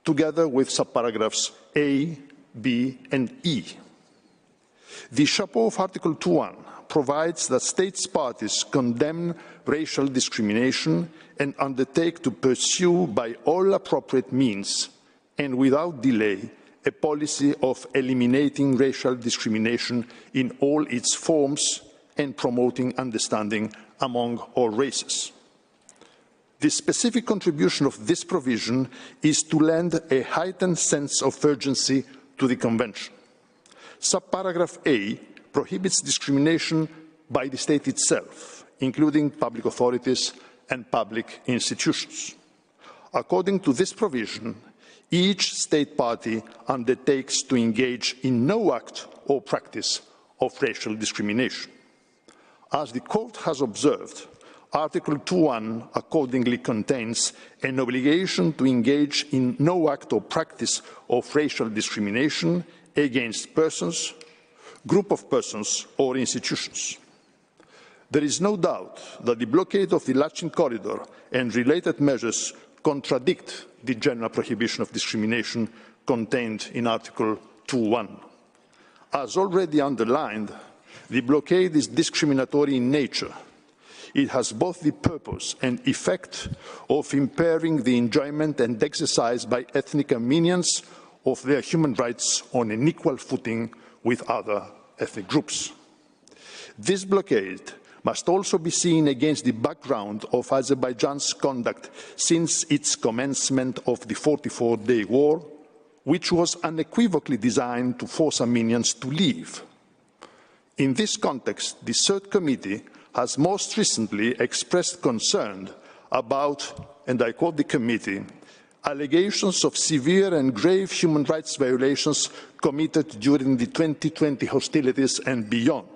together with subparagraphs A, B, and E. The chapeau of Article 2.1 provides that states parties condemn racial discrimination and undertake to pursue by all appropriate means and without delay a policy of eliminating racial discrimination in all its forms and promoting understanding among all races. The specific contribution of this provision is to lend a heightened sense of urgency to the Convention. Subparagraph A prohibits discrimination by the state itself, including public authorities and public institutions. According to this provision, each state party undertakes to engage in no act or practice of racial discrimination. As the Court has observed, Article 2.1 accordingly contains an obligation to engage in no act or practice of racial discrimination against persons, group of persons, or institutions. There is no doubt that the blockade of the Lachin corridor and related measures contradict the general prohibition of discrimination contained in Article 2.1. As already underlined, the blockade is discriminatory in nature. It has both the purpose and effect of impairing the enjoyment and exercise by ethnic Armenians of their human rights on an equal footing with other ethnic groups. This blockade must also be seen against the background of Azerbaijan's conduct since its commencement of the 44-day war, which was unequivocally designed to force Armenians to leave. In this context, the Third Committee has most recently expressed concern about, and I quote the committee, allegations of severe and grave human rights violations committed during the 2020 hostilities and beyond.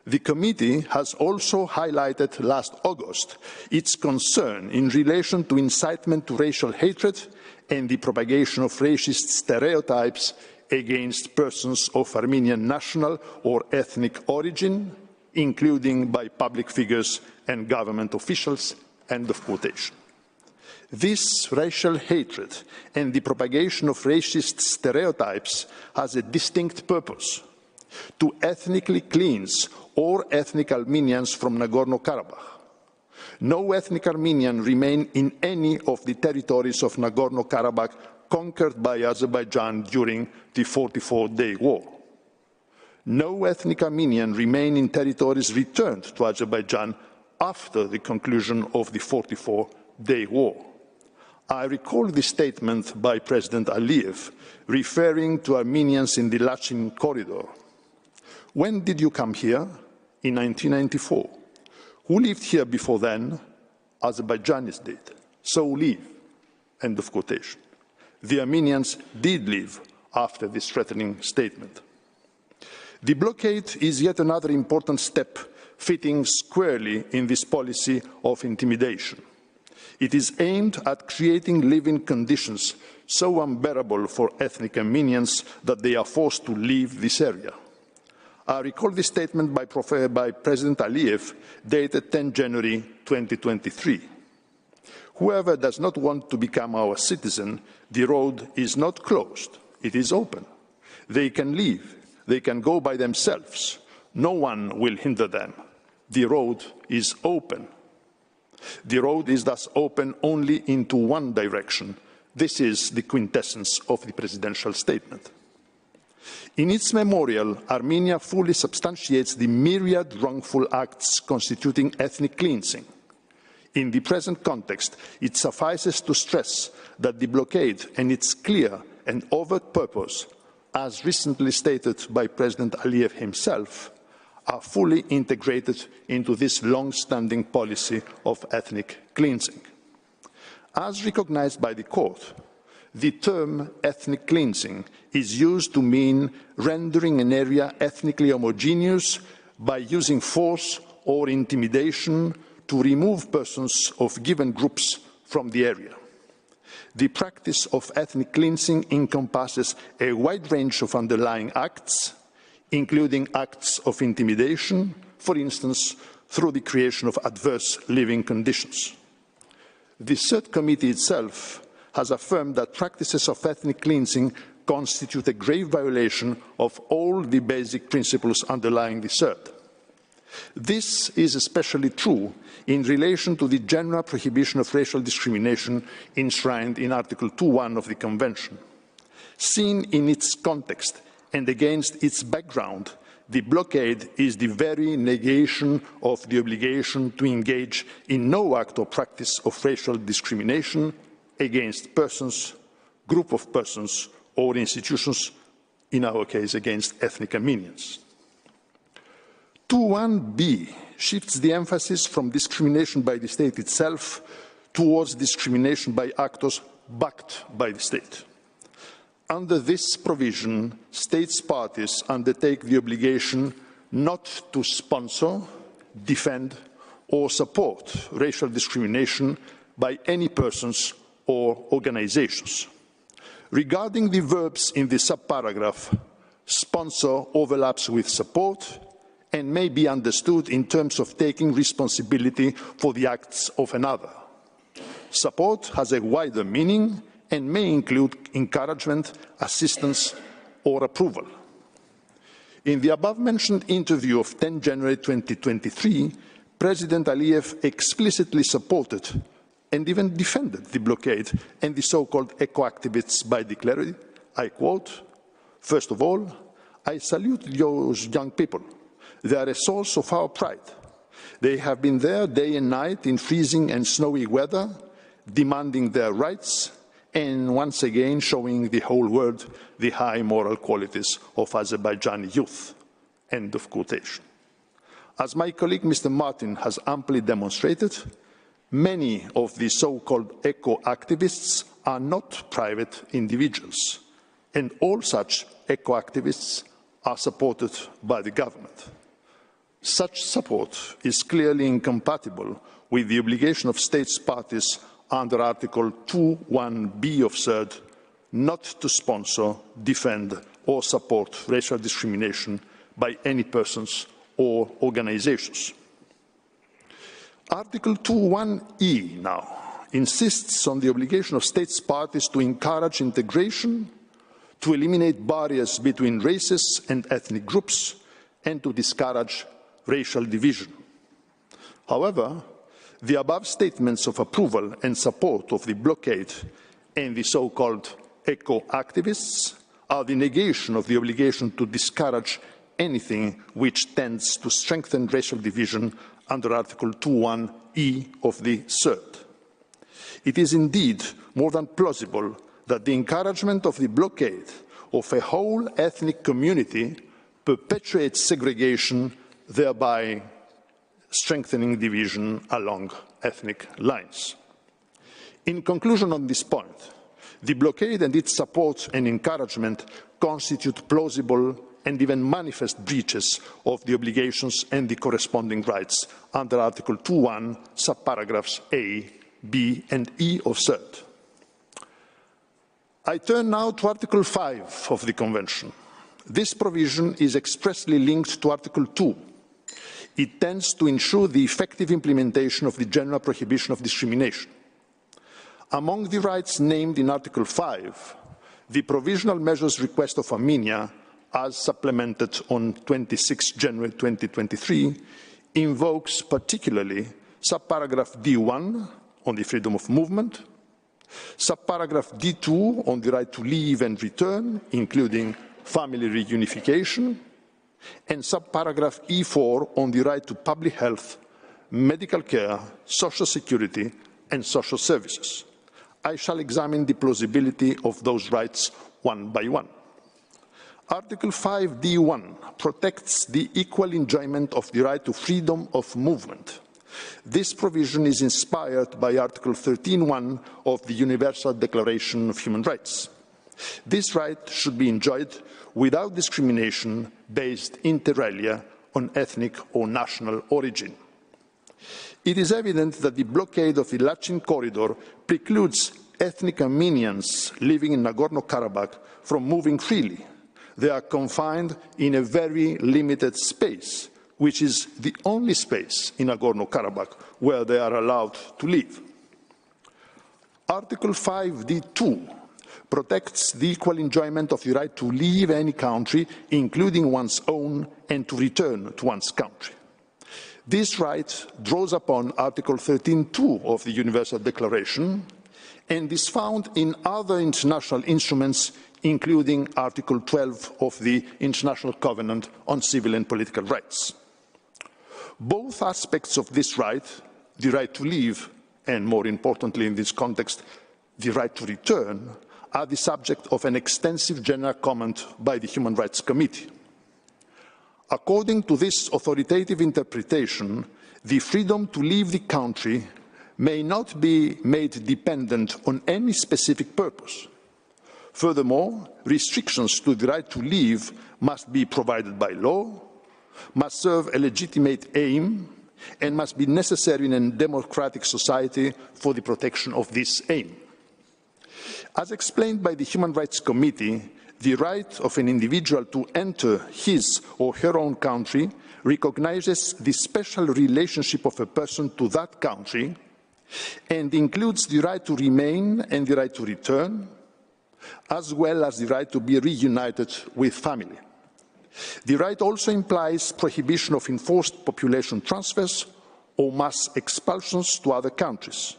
The committee has also highlighted last August its concern in relation to incitement to racial hatred and the propagation of racist stereotypes against persons of Armenian national or ethnic origin, including by public figures and government officials, end of quotation. This racial hatred and the propagation of racist stereotypes has a distinct purpose: to ethnically cleanse all ethnic Armenians from Nagorno-Karabakh. No ethnic Armenian remain in any of the territories of Nagorno-Karabakh conquered by Azerbaijan during the 44-day war. No ethnic Armenian remain in territories returned to Azerbaijan after the conclusion of the 44-day war. I recall the statement by President Aliyev referring to Armenians in the Lachin corridor. When did you come here? In 1994. Who lived here before then? Azerbaijanis did. So leave. End of quotation. The Armenians did leave after this threatening statement. The blockade is yet another important step fitting squarely in this policy of intimidation. It is aimed at creating living conditions so unbearable for ethnic Armenians that they are forced to leave this area. I recall this statement by President Aliyev, dated 10 January 2023. Whoever does not want to become our citizen, the road is not closed, it is open. They can leave, they can go by themselves. No one will hinder them. The road is open. The road is thus open only into one direction. This is the quintessence of the presidential statement. In its memorial, Armenia fully substantiates the myriad wrongful acts constituting ethnic cleansing. In the present context, it suffices to stress that the blockade and its clear and overt purpose, as recently stated by President Aliyev himself, are fully integrated into this long-standing policy of ethnic cleansing. As recognized by the court, the term ethnic cleansing is used to mean rendering an area ethnically homogeneous by using force or intimidation to remove persons of given groups from the area. The practice of ethnic cleansing encompasses a wide range of underlying acts, including acts of intimidation, for instance, through the creation of adverse living conditions. The Third Committee itself has affirmed that practices of ethnic cleansing constitute a grave violation of all the basic principles underlying the Third. This is especially true in relation to the general prohibition of racial discrimination enshrined in Article 2.1 of the Convention. Seen in its context and against its background, the blockade is the very negation of the obligation to engage in no act or practice of racial discrimination against persons, group of persons, or institutions, in our case against ethnic Armenians. 2.1b shifts the emphasis from discrimination by the state itself towards discrimination by actors backed by the state. Under this provision, states parties undertake the obligation not to sponsor, defend, or support racial discrimination by any persons or organizations. Regarding the verbs in the subparagraph, sponsor overlaps with support and may be understood in terms of taking responsibility for the acts of another. Support has a wider meaning and may include encouragement, assistance, or approval. In the above-mentioned interview of 10 January 2023, President Aliyev explicitly supported and even defended the blockade and the so-called eco-activists by declaring, I quote, "First of all, I salute those young people. They are a source of our pride. They have been there day and night in freezing and snowy weather, demanding their rights, and once again showing the whole world the high moral qualities of Azerbaijani youth." End of quotation. As my colleague Mr. Martin has amply demonstrated, many of the so-called eco-activists are not private individuals, and all such eco-activists are supported by the government. Such support is clearly incompatible with the obligation of states parties under Article 2(1)b of CERD not to sponsor, defend or support racial discrimination by any persons or organizations. Article 2(1)e now insists on the obligation of states parties to encourage integration, to eliminate barriers between races and ethnic groups, and to discourage racial division. However, the above statements of approval and support of the blockade and the so-called eco-activists are the negation of the obligation to discourage anything which tends to strengthen racial division under Article 2(1)e of the CERD. It is indeed more than plausible that the encouragement of the blockade of a whole ethnic community perpetuates segregation, thereby strengthening division along ethnic lines. In conclusion on this point, the blockade and its support and encouragement constitute plausible and even manifest breaches of the obligations and the corresponding rights under Article 2(1), subparagraphs A, B, and E of CERD. I turn now to Article 5 of the Convention. This provision is expressly linked to Article 2. It tends to ensure the effective implementation of the general prohibition of discrimination. Among the rights named in Article 5, the provisional measures request of Armenia, as supplemented on 26 January 2023, invokes particularly subparagraph D1 on the freedom of movement, subparagraph D2 on the right to leave and return, including family reunification, and subparagraph E4 on the right to public health, medical care, social security, and social services. I shall examine the plausibility of those rights one by one. Article 5(d)(1) protects the equal enjoyment of the right to freedom of movement. This provision is inspired by Article 13(1) of the Universal Declaration of Human Rights. This right should be enjoyed without discrimination based inter alia on ethnic or national origin. It is evident that the blockade of the Lachin corridor precludes ethnic Armenians living in Nagorno-Karabakh from moving freely. They are confined in a very limited space, which is the only space in Nagorno-Karabakh where they are allowed to live. Article 5(d)(2) protects the equal enjoyment of the right to leave any country, including one's own, and to return to one's country. This right draws upon Article 13(2) of the Universal Declaration and is found in other international instruments, including Article 12 of the International Covenant on Civil and Political Rights. Both aspects of this right, the right to leave, and more importantly in this context, the right to return, are the subject of an extensive general comment by the Human Rights Committee. According to this authoritative interpretation, the freedom to leave the country may not be made dependent on any specific purpose. Furthermore, restrictions to the right to leave must be provided by law, must serve a legitimate aim, and must be necessary in a democratic society for the protection of this aim. As explained by the Human Rights Committee, the right of an individual to enter his or her own country recognizes the special relationship of a person to that country and includes the right to remain and the right to return, as well as the right to be reunited with family. The right also implies prohibition of enforced population transfers or mass expulsions to other countries.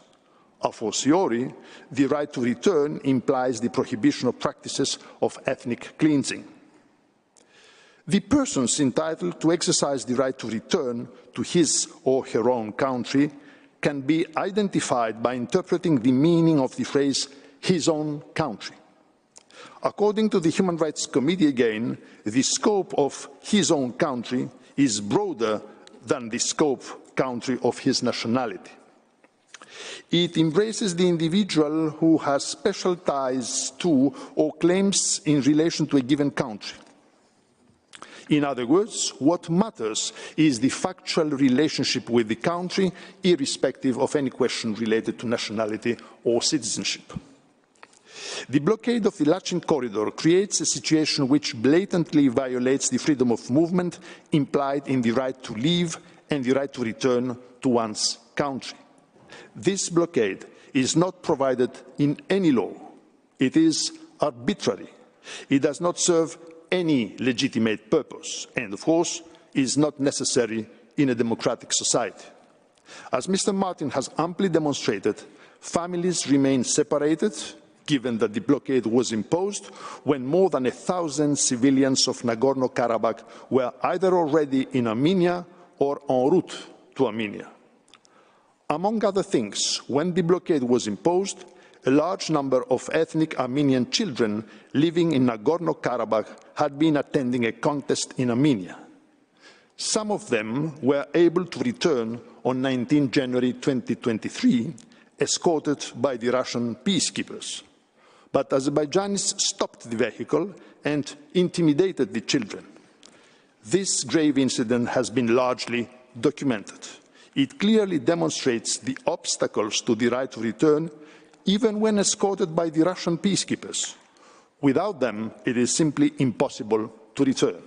A fortiori, the right to return implies the prohibition of practices of ethnic cleansing. The persons entitled to exercise the right to return to his or her own country can be identified by interpreting the meaning of the phrase his own country. According to the Human Rights Committee again, the scope of his own country is broader than the scope country of his nationality. It embraces the individual who has special ties to or claims in relation to a given country. In other words, what matters is the factual relationship with the country, irrespective of any question related to nationality or citizenship. The blockade of the Lachin corridor creates a situation which blatantly violates the freedom of movement implied in the right to leave and the right to return to one's country. This blockade is not provided in any law. It is arbitrary. It does not serve any legitimate purpose and, of course, is not necessary in a democratic society. As Mr. Martin has amply demonstrated, families remain separated, given that the blockade was imposed when more than 1,000 civilians of Nagorno-Karabakh were either already in Armenia or en route to Armenia. Among other things, when the blockade was imposed, a large number of ethnic Armenian children living in Nagorno-Karabakh had been attending a contest in Armenia. Some of them were able to return on 19 January 2023, escorted by the Russian peacekeepers. But Azerbaijanis stopped the vehicle and intimidated the children. This grave incident has been largely documented. It clearly demonstrates the obstacles to the right to return, even when escorted by the Russian peacekeepers. Without them, it is simply impossible to return.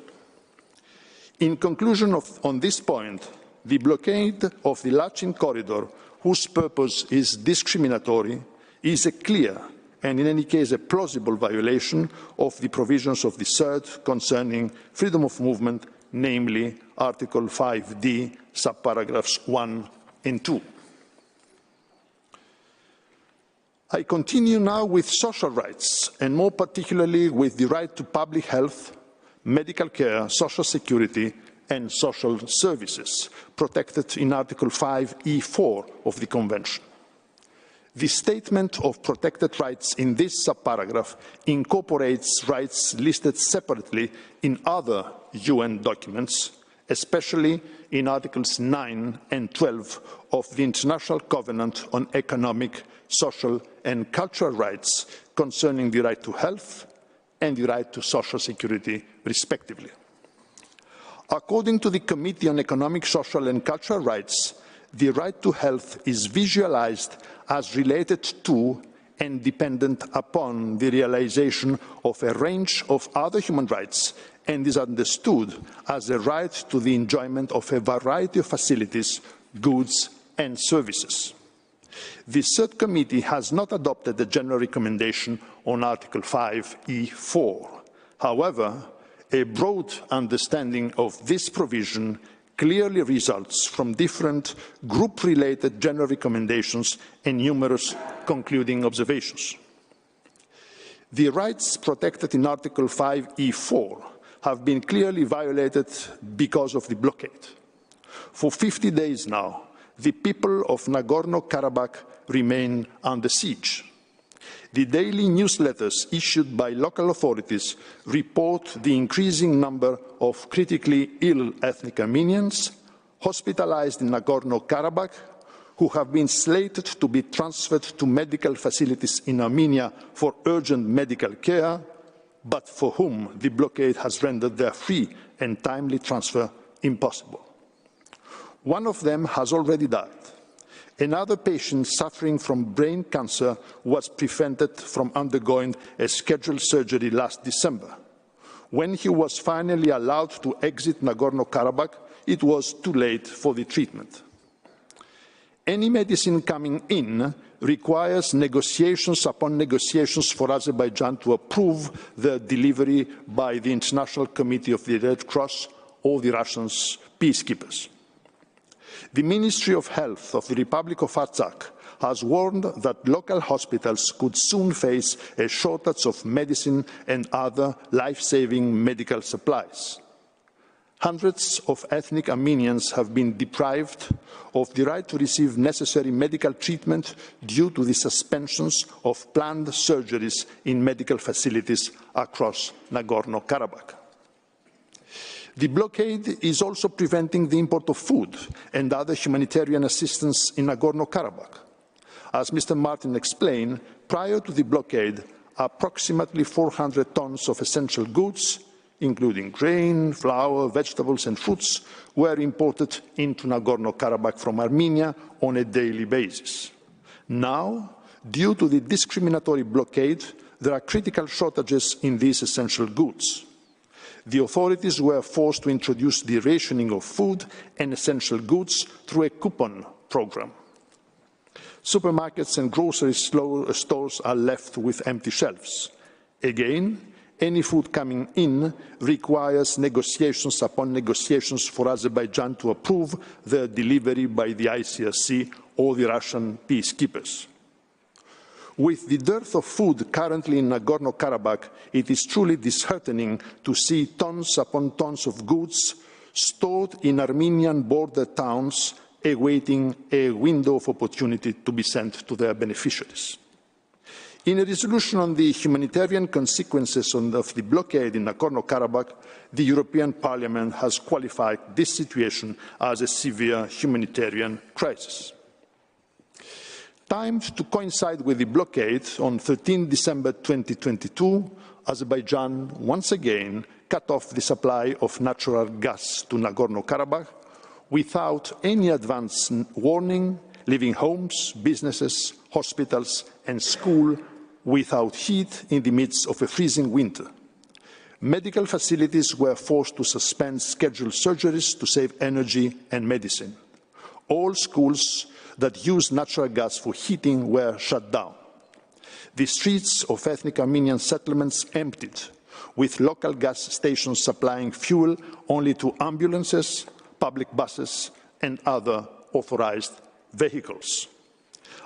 In conclusion on this point, the blockade of the Lachin corridor, whose purpose is discriminatory, is a clear and in any case a plausible violation of the provisions of the CERT concerning freedom of movement, namely Article 5D, subparagraphs 1 and 2. I continue now with social rights, and more particularly with the right to public health, medical care, social security, and social services, protected in Article 5E4 of the Convention. The statement of protected rights in this subparagraph incorporates rights listed separately in other UN documents, especially in Articles 9 and 12 of the International Covenant on Economic, Social and Cultural Rights concerning the right to health and the right to social security, respectively. According to the Committee on Economic, Social and Cultural Rights, the right to health is visualized as related to and dependent upon the realization of a range of other human rights and is understood as a right to the enjoyment of a variety of facilities, goods and services. The CERT Committee has not adopted the general recommendation on Article 5E4. However, a broad understanding of this provision clearly results from different group-related general recommendations and numerous concluding observations. The rights protected in Article 5E4 have been clearly violated because of the blockade. For 50 days now, the people of Nagorno-Karabakh remain under siege. The daily newsletters issued by local authorities report the increasing number of critically ill ethnic Armenians hospitalized in Nagorno-Karabakh who have been slated to be transferred to medical facilities in Armenia for urgent medical care, but for whom the blockade has rendered their free and timely transfer impossible. One of them has already died. Another patient suffering from brain cancer was prevented from undergoing a scheduled surgery last December. When he was finally allowed to exit Nagorno-Karabakh, it was too late for the treatment. Any medicine coming in requires negotiations upon negotiations for Azerbaijan to approve the delivery by the International Committee of the Red Cross or the Russian peacekeepers. The Ministry of Health of the Republic of Artsakh has warned that local hospitals could soon face a shortage of medicine and other life-saving medical supplies. Hundreds of ethnic Armenians have been deprived of the right to receive necessary medical treatment due to the suspensions of planned surgeries in medical facilities across Nagorno-Karabakh. The blockade is also preventing the import of food and other humanitarian assistance in Nagorno-Karabakh. As Mr. Martin explained, prior to the blockade, approximately 400 tons of essential goods, including grain, flour, vegetables and fruits, were imported into Nagorno-Karabakh from Armenia on a daily basis. Now, due to the discriminatory blockade, there are critical shortages in these essential goods. The authorities were forced to introduce the rationing of food and essential goods through a coupon program. Supermarkets and grocery stores are left with empty shelves. Again, any food coming in requires negotiations upon negotiations for Azerbaijan to approve their delivery by the ICRC or the Russian peacekeepers. With the dearth of food currently in Nagorno-Karabakh, it is truly disheartening to see tons upon tons of goods stored in Armenian border towns awaiting a window of opportunity to be sent to their beneficiaries. In a resolution on the humanitarian consequences of the blockade in Nagorno-Karabakh, the European Parliament has qualified this situation as a severe humanitarian crisis. Timed to coincide with the blockade, on 13 December 2022, Azerbaijan once again cut off the supply of natural gas to Nagorno-Karabakh without any advance warning, leaving homes, businesses, hospitals and schools without heat in the midst of a freezing winter. Medical facilities were forced to suspend scheduled surgeries to save energy and medicine. All schools that use natural gas for heating were shut down. The streets of ethnic Armenian settlements emptied, with local gas stations supplying fuel only to ambulances, public buses and other authorized vehicles.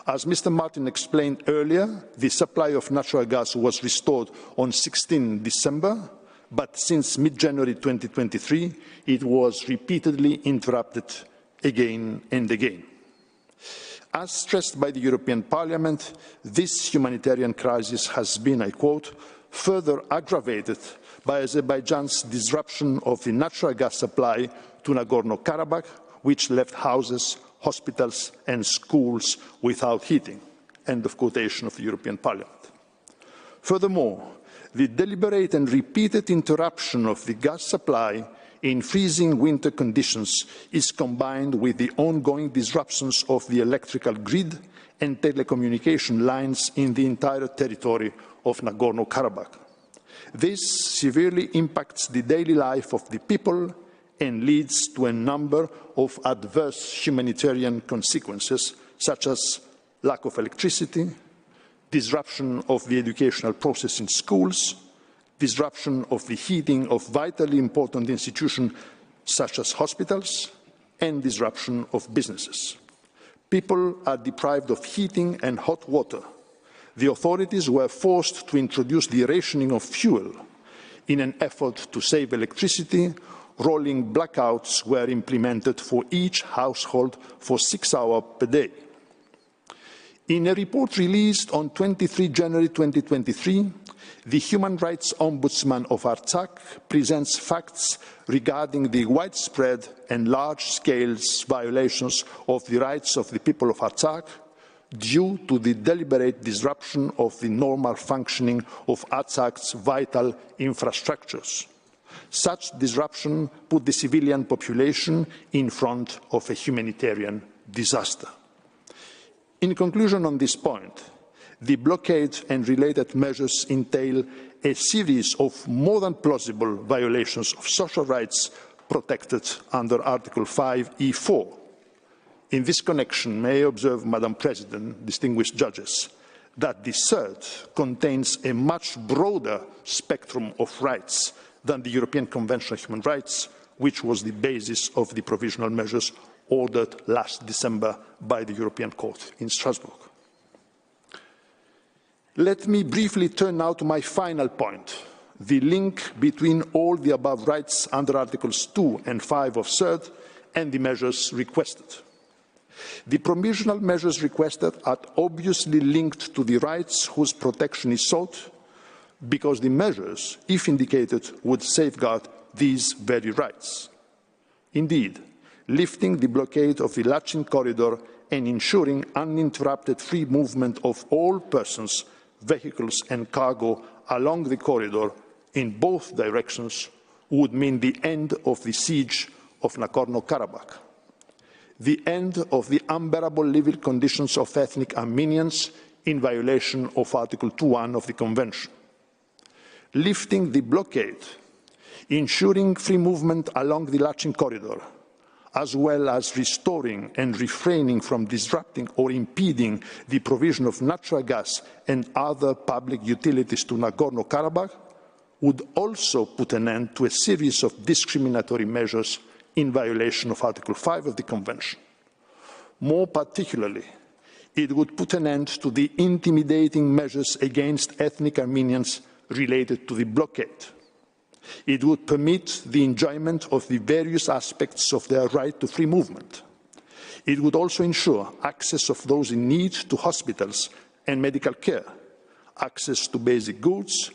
As Mr. Martin explained earlier, the supply of natural gas was restored on 16 December, but since mid-January 2023, it was repeatedly interrupted again and again. As stressed by the European Parliament, this humanitarian crisis has been, I quote, further aggravated by Azerbaijan's disruption of the natural gas supply to Nagorno-Karabakh, which left houses, hospitals and schools without heating. End of quotation of the European Parliament. Furthermore, the deliberate and repeated interruption of the gas supply in freezing winter conditions is combined with the ongoing disruptions of the electrical grid and telecommunication lines in the entire territory of Nagorno-Karabakh. This severely impacts the daily life of the people and leads to a number of adverse humanitarian consequences, such as lack of electricity, disruption of the educational process in schools, disruption of the heating of vitally important institutions such as hospitals, and disruption of businesses. People are deprived of heating and hot water. The authorities were forced to introduce the rationing of fuel. In an effort to save electricity, rolling blackouts were implemented for each household for 6 hours per day. In a report released on 23 January 2023, the Human Rights Ombudsman of Artsakh presents facts regarding the widespread and large-scale violations of the rights of the people of Artsakh due to the deliberate disruption of the normal functioning of Artsakh's vital infrastructures. Such disruption put the civilian population in front of a humanitarian disaster. In conclusion on this point, the blockade and related measures entail a series of more than plausible violations of social rights protected under Article 5(e)(4). In this connection, may I observe, Madam President, distinguished judges, that the CERT contains a much broader spectrum of rights than the European Convention on Human Rights, which was the basis of the provisional measures ordered last December by the European Court in Strasbourg. Let me briefly turn now to my final point, the link between all the above rights under Articles 2 and 5 of CERT and the measures requested. The provisional measures requested are obviously linked to the rights whose protection is sought, because the measures, if indicated, would safeguard these very rights. Indeed, lifting the blockade of the Lachin corridor and ensuring uninterrupted free movement of all persons, vehicles and cargo along the corridor in both directions would mean the end of the siege of Nagorno-Karabakh, the end of the unbearable living conditions of ethnic Armenians in violation of Article 2.1 of the Convention, lifting the blockade, ensuring free movement along the Lachin corridor, as well as restoring and refraining from disrupting or impeding the provision of natural gas and other public utilities to Nagorno-Karabakh, would also put an end to a series of discriminatory measures in violation of Article 5 of the Convention. More particularly, it would put an end to the intimidating measures against ethnic Armenians related to the blockade. It would permit the enjoyment of the various aspects of their right to free movement. It would also ensure access of those in need to hospitals and medical care, access to basic goods,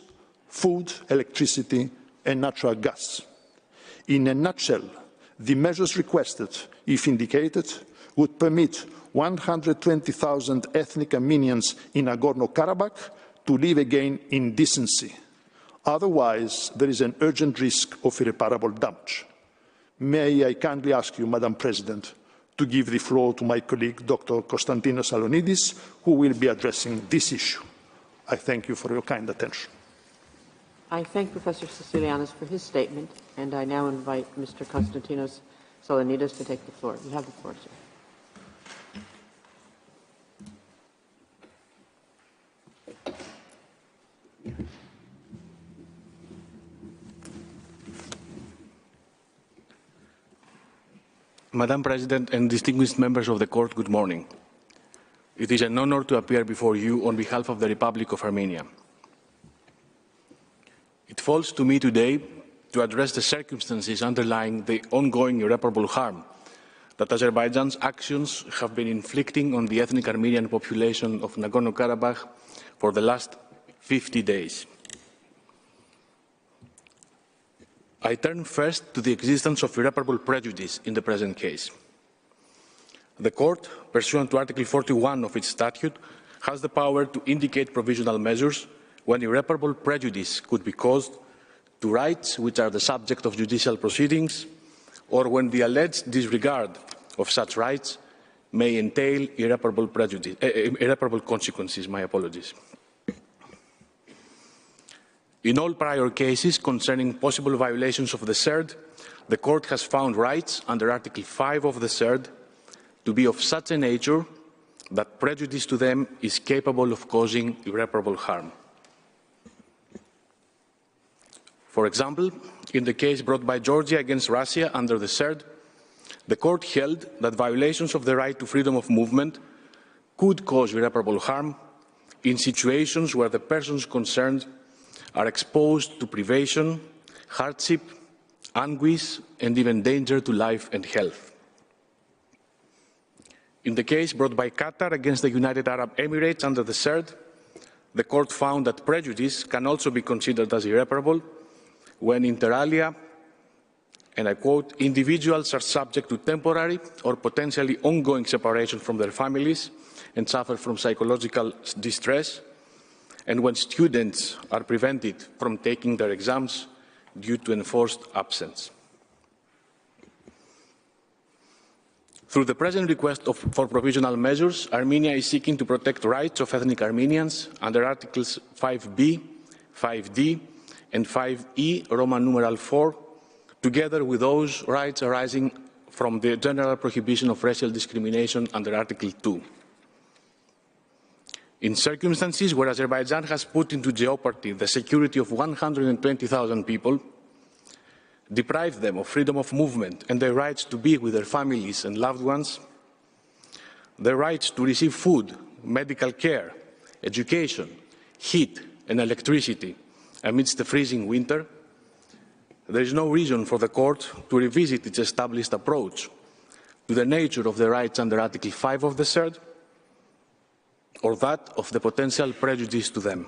food, electricity, and natural gas. In a nutshell, the measures requested, if indicated, would permit 120,000 ethnic Armenians in Nagorno-Karabakh to live again in decency. Otherwise, there is an urgent risk of irreparable damage. May I kindly ask you, Madam President, to give the floor to my colleague, Dr. Konstantinos Salonidis, who will be addressing this issue. I thank you for your kind attention. I thank Professor Sicilianis for his statement, and I now invite Mr. Konstantinos Salonidis to take the floor. You have the floor, sir. Madam President and distinguished members of the Court, good morning. It is an honor to appear before you on behalf of the Republic of Armenia. It falls to me today to address the circumstances underlying the ongoing irreparable harm that Azerbaijan's actions have been inflicting on the ethnic Armenian population of Nagorno-Karabakh for the last 50 days. I turn first to the existence of irreparable prejudice in the present case. The Court, pursuant to Article 41 of its statute, has the power to indicate provisional measures when irreparable prejudice could be caused to rights which are the subject of judicial proceedings, or when the alleged disregard of such rights may entail irreparable consequences. My apologies. In all prior cases concerning possible violations of the CERD, the Court has found rights under Article 5 of the CERD to be of such a nature that prejudice to them is capable of causing irreparable harm. For example, in the case brought by Georgia against Russia under the CERD, the Court held that violations of the right to freedom of movement could cause irreparable harm in situations where the persons concerned are exposed to privation, hardship, anguish, and even danger to life and health. In the case brought by Qatar against the United Arab Emirates under the CERD, the Court found that prejudice can also be considered as irreparable when, inter alia, and I quote, individuals are subject to temporary or potentially ongoing separation from their families and suffer from psychological distress, and when students are prevented from taking their exams due to enforced absence. Through the present request for provisional measures, Armenia is seeking to protect rights of ethnic Armenians under Articles 5b, 5d, and 5e, Roman numeral 4, together with those rights arising from the general prohibition of racial discrimination under Article 2. In circumstances where Azerbaijan has put into jeopardy the security of 120,000 people, deprived them of freedom of movement and their rights to be with their families and loved ones, their rights to receive food, medical care, education, heat, and electricity amidst the freezing winter, there is no reason for the Court to revisit its established approach to the nature of the rights under Article 5 of the CERD, or that of the potential prejudice to them.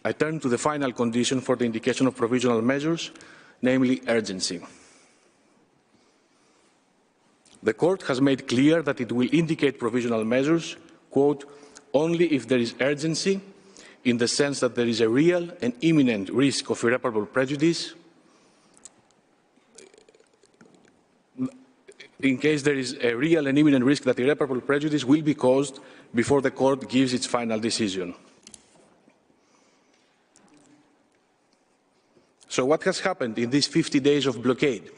I turn to the final condition for the indication of provisional measures, namely urgency. The Court has made clear that it will indicate provisional measures, quote, only if there is urgency in the sense that there is a real and imminent risk of irreparable prejudice in case there is a real and imminent risk that irreparable prejudice will be caused before the court gives its final decision. So what has happened in these 50 days of blockade?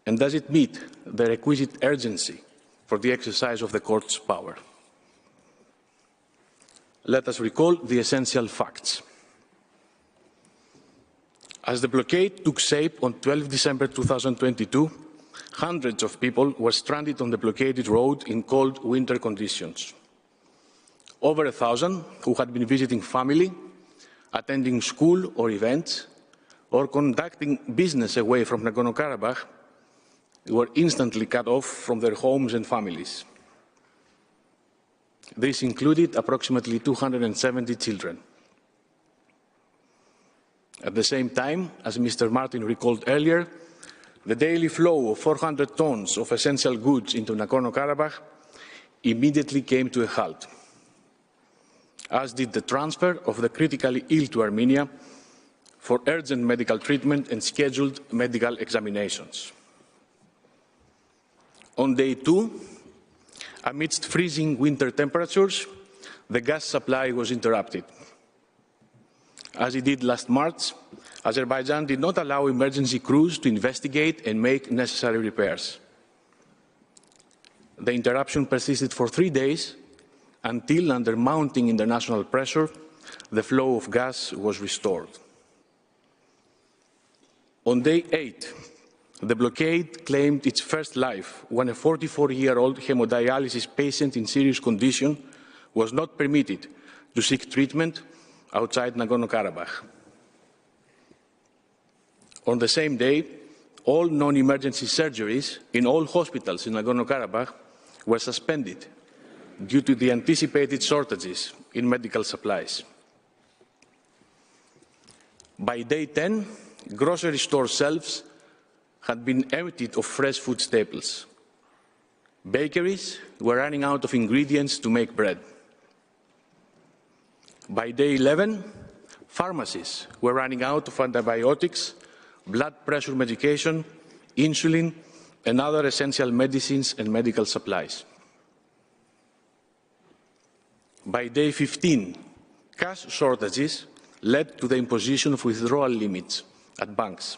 And does it meet the requisite urgency for the exercise of the court's power? Let us recall the essential facts. As the blockade took shape on 12 December 2022, hundreds of people were stranded on the blockaded road in cold winter conditions. Over 1,000 who had been visiting family, attending school or events, or conducting business away from Nagorno-Karabakh were instantly cut off from their homes and families. This included approximately 270 children. At the same time, as Mr. Martin recalled earlier, the daily flow of 400 tons of essential goods into Nagorno-Karabakh immediately came to a halt, as did the transfer of the critically ill to Armenia for urgent medical treatment and scheduled medical examinations. On day 2, amidst freezing winter temperatures, the gas supply was interrupted. As it did last March, Azerbaijan did not allow emergency crews to investigate and make necessary repairs. The interruption persisted for 3 days until, under mounting international pressure, the flow of gas was restored. On day 8, the blockade claimed its first life when a 44-year-old hemodialysis patient in serious condition was not permitted to seek treatment outside Nagorno-Karabakh. On the same day, all non-emergency surgeries in all hospitals in Nagorno-Karabakh were suspended due to the anticipated shortages in medical supplies. By day 10, grocery store shelves had been emptied of fresh food staples. Bakeries were running out of ingredients to make bread. By day 11, pharmacies were running out of antibiotics, blood pressure medication, insulin, and other essential medicines and medical supplies. By day 15, cash shortages led to the imposition of withdrawal limits at banks.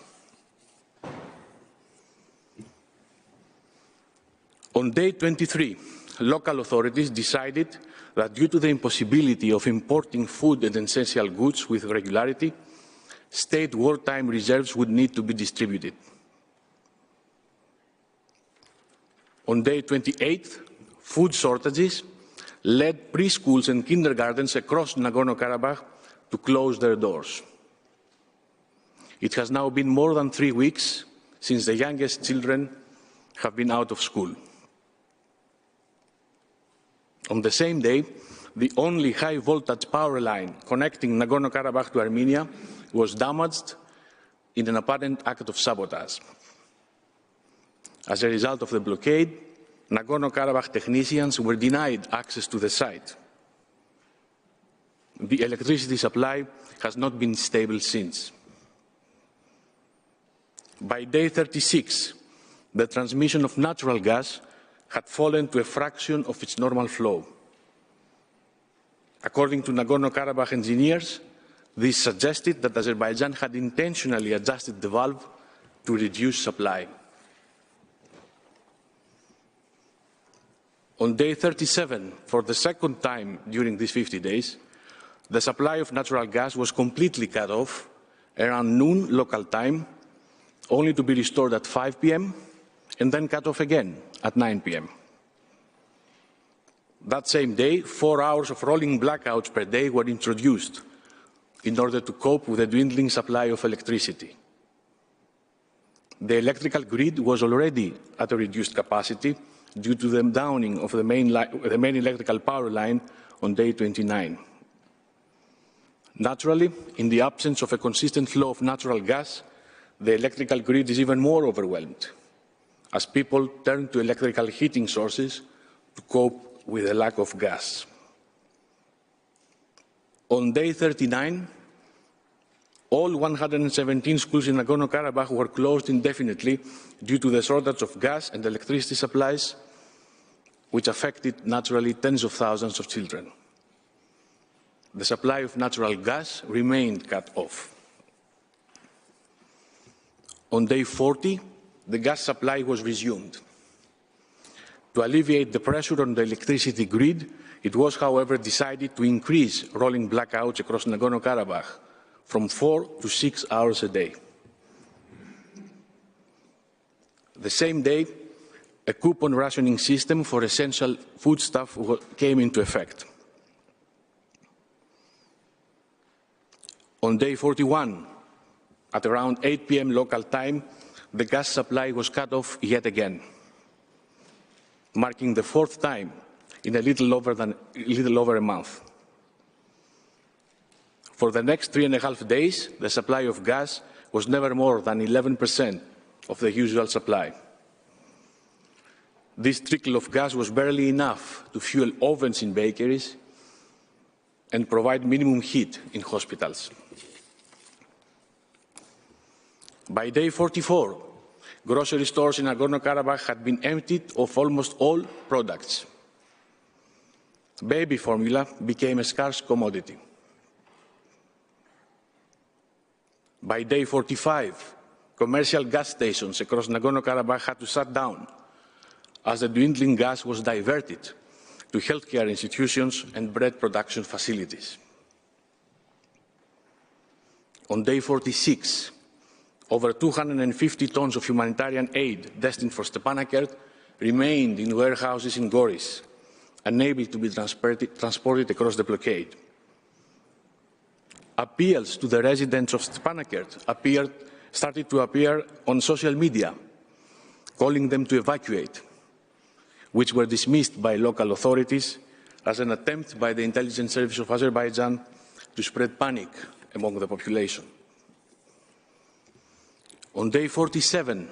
On day 23, local authorities decided that due to the impossibility of importing food and essential goods with regularity, state wartime reserves would need to be distributed. On day 28, food shortages led preschools and kindergartens across Nagorno-Karabakh to close their doors. It has now been more than 3 weeks since the youngest children have been out of school. On the same day, the only high-voltage power line connecting Nagorno-Karabakh to Armenia was damaged in an apparent act of sabotage. As a result of the blockade, Nagorno-Karabakh technicians were denied access to the site. The electricity supply has not been stable since. By day 36, the transmission of natural gas had fallen to a fraction of its normal flow. According to Nagorno-Karabakh engineers, this suggested that Azerbaijan had intentionally adjusted the valve to reduce supply. On day 37, for the second time during these 50 days, the supply of natural gas was completely cut off around noon local time, only to be restored at 5 p.m. and then cut off again at 9 p.m. That same day, 4 hours of rolling blackouts per day were introduced in order to cope with the dwindling supply of electricity. The electrical grid was already at a reduced capacity due to the downing of the main electrical power line on day 29. Naturally, in the absence of a consistent flow of natural gas, the electrical grid is even more overwhelmed, as people turn to electrical heating sources to cope with the lack of gas. On day 39, all 117 schools in Nagorno-Karabakh were closed indefinitely due to the shortage of gas and electricity supplies, which affected naturally tens of thousands of children. The supply of natural gas remained cut off. On day 40, the gas supply was resumed. To alleviate the pressure on the electricity grid, it was, however, decided to increase rolling blackouts across Nagorno-Karabakh from 4 to 6 hours a day. The same day, a coupon rationing system for essential foodstuff came into effect. On day 41, at around 8 p.m. local time, the gas supply was cut off yet again, marking the fourth time in a little over a month. For the next 3.5 days, the supply of gas was never more than 11% of the usual supply. This trickle of gas was barely enough to fuel ovens in bakeries and provide minimum heat in hospitals. By day 44, grocery stores in Nagorno-Karabakh had been emptied of almost all products. Baby formula became a scarce commodity. By day 45, commercial gas stations across Nagorno-Karabakh had to shut down as the dwindling gas was diverted to healthcare institutions and bread production facilities. On day 46, over 250 tons of humanitarian aid destined for Stepanakert remained in warehouses in Goris, unable to be transported across the blockade. Appeals to the residents of Stepanakert started to appear on social media, calling them to evacuate, which were dismissed by local authorities as an attempt by the intelligence service of Azerbaijan to spread panic among the population. On day 47,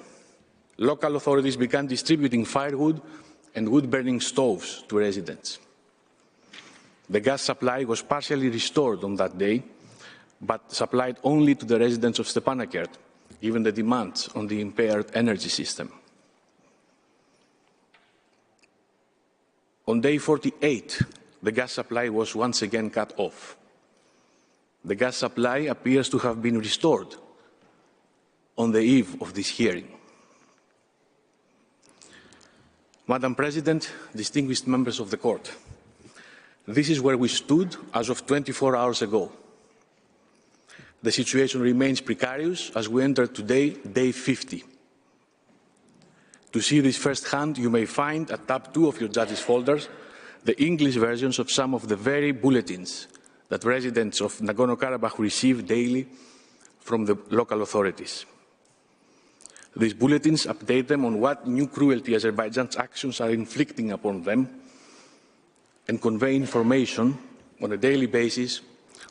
local authorities began distributing firewood and wood-burning stoves to residents. The gas supply was partially restored on that day, but supplied only to the residents of Stepanakert, given the demands on the impaired energy system. On day 48, the gas supply was once again cut off. The gas supply appears to have been restored on the eve of this hearing. Madam President, distinguished members of the Court, this is where we stood as of 24 hours ago. The situation remains precarious as we enter today, day 50. To see this firsthand, you may find at tab 2 of your judges' folders the English versions of some of the very bulletins that residents of Nagorno-Karabakh receive daily from the local authorities. These bulletins update them on what new cruelty Azerbaijan's actions are inflicting upon them and convey information on a daily basis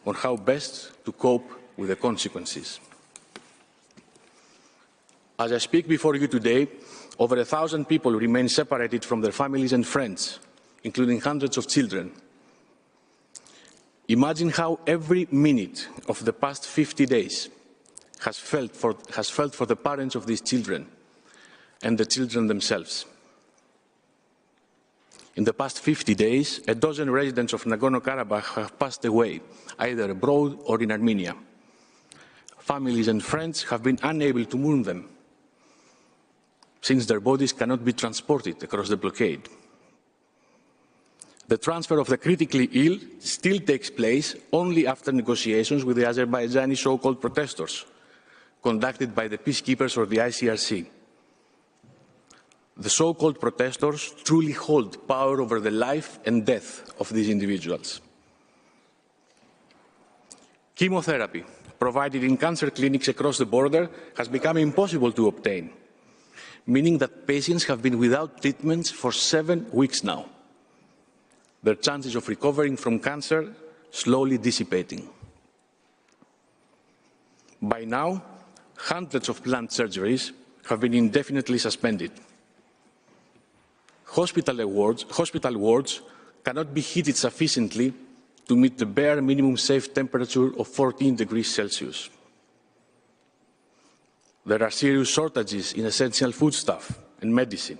on how best to cope with the consequences. As I speak before you today, over 1,000 people remain separated from their families and friends, including hundreds of children. Imagine how every minute of the past 50 days has felt for the parents of these children and the children themselves. In the past 50 days, a dozen residents of Nagorno-Karabakh have passed away, either abroad or in Armenia. Families and friends have been unable to mourn them, since their bodies cannot be transported across the blockade. The transfer of the critically ill still takes place only after negotiations with the Azerbaijani so-called protesters, conducted by the peacekeepers or the ICRC. The so-called protesters truly hold power over the life and death of these individuals. Chemotherapy, provided in cancer clinics across the border, has become impossible to obtain, meaning that patients have been without treatments for 7 weeks now, their chances of recovering from cancer slowly dissipating. By now, hundreds of planned surgeries have been indefinitely suspended. Hospital wards cannot be heated sufficiently to meet the bare minimum safe temperature of 14 degrees Celsius. There are serious shortages in essential foodstuff and medicine,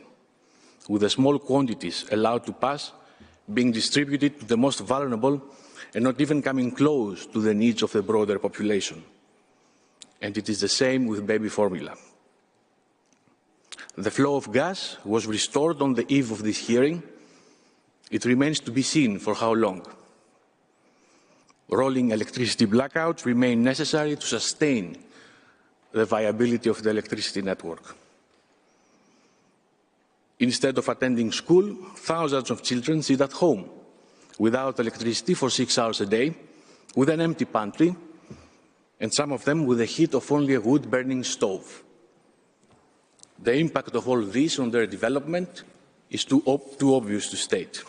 with the small quantities allowed to pass being distributed to the most vulnerable and not even coming close to the needs of the broader population. And it is the same with baby formula. The flow of gas was restored on the eve of this hearing. It remains to be seen for how long. Rolling electricity blackouts remain necessary to sustain the viability of the electricity network. Instead of attending school, thousands of children sit at home without electricity for 6 hours a day, with an empty pantry, and some of them with the heat of only a wood-burning stove. The impact of all this on their development is too obvious to state.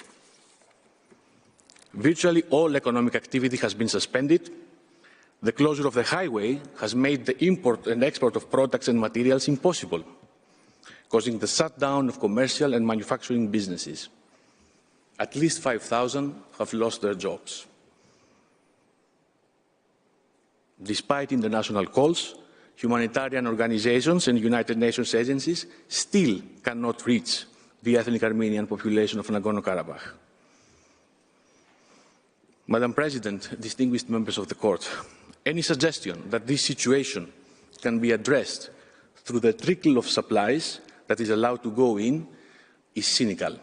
Virtually all economic activity has been suspended. The closure of the highway has made the import and export of products and materials impossible, causing the shutdown of commercial and manufacturing businesses. At least 5,000 have lost their jobs. Despite international calls, humanitarian organizations and United Nations agencies still cannot reach the ethnic Armenian population of Nagorno-Karabakh. Madam President, distinguished members of the Court, any suggestion that this situation can be addressed through the trickle of supplies that is allowed to go in is cynical.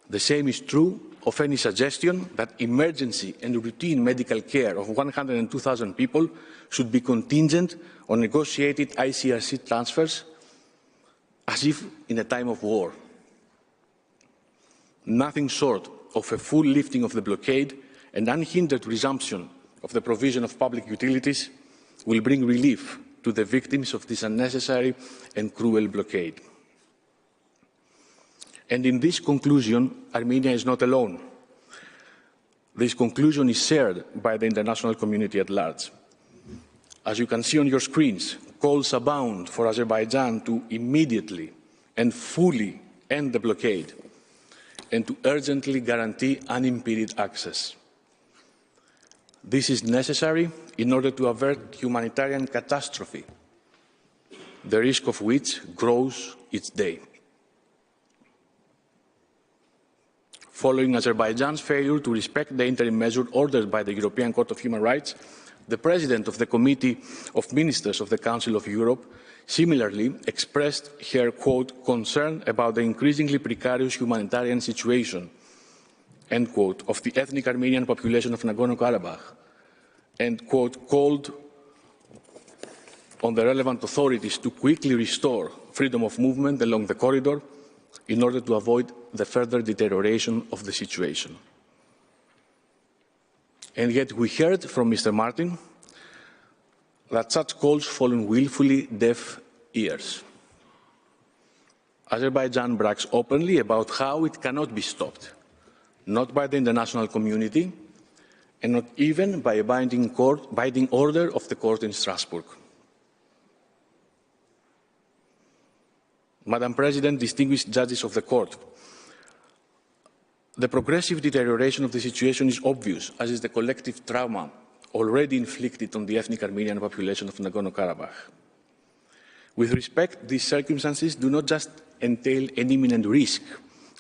The same is true of any suggestion that emergency and routine medical care of 102,000 people should be contingent on negotiated ICRC transfers as if in a time of war. Nothing short of a full lifting of the blockade and unhindered resumption of the provision of public utilities will bring relief to the victims of this unnecessary and cruel blockade. And in this conclusion, Armenia is not alone. This conclusion is shared by the international community at large. As you can see on your screens, calls abound for Azerbaijan to immediately and fully end the blockade and to urgently guarantee unimpeded access. This is necessary in order to avert humanitarian catastrophe, the risk of which grows each day. Following Azerbaijan's failure to respect the interim measure ordered by the European Court of Human Rights, the President of the Committee of Ministers of the Council of Europe similarly expressed her, quote, concern about the increasingly precarious humanitarian situation, end quote, of the ethnic Armenian population of Nagorno-Karabakh, and, quote, called on the relevant authorities to quickly restore freedom of movement along the corridor in order to avoid the further deterioration of the situation. And yet we heard from Mr. Martin that such calls fall on willfully deaf ears. Azerbaijan brags openly about how it cannot be stopped, not by the international community, and not even by a binding order of the court in Strasbourg. Madam President, distinguished judges of the court, the progressive deterioration of the situation is obvious, as is the collective trauma already inflicted on the ethnic Armenian population of Nagorno-Karabakh. With respect, these circumstances do not just entail an imminent risk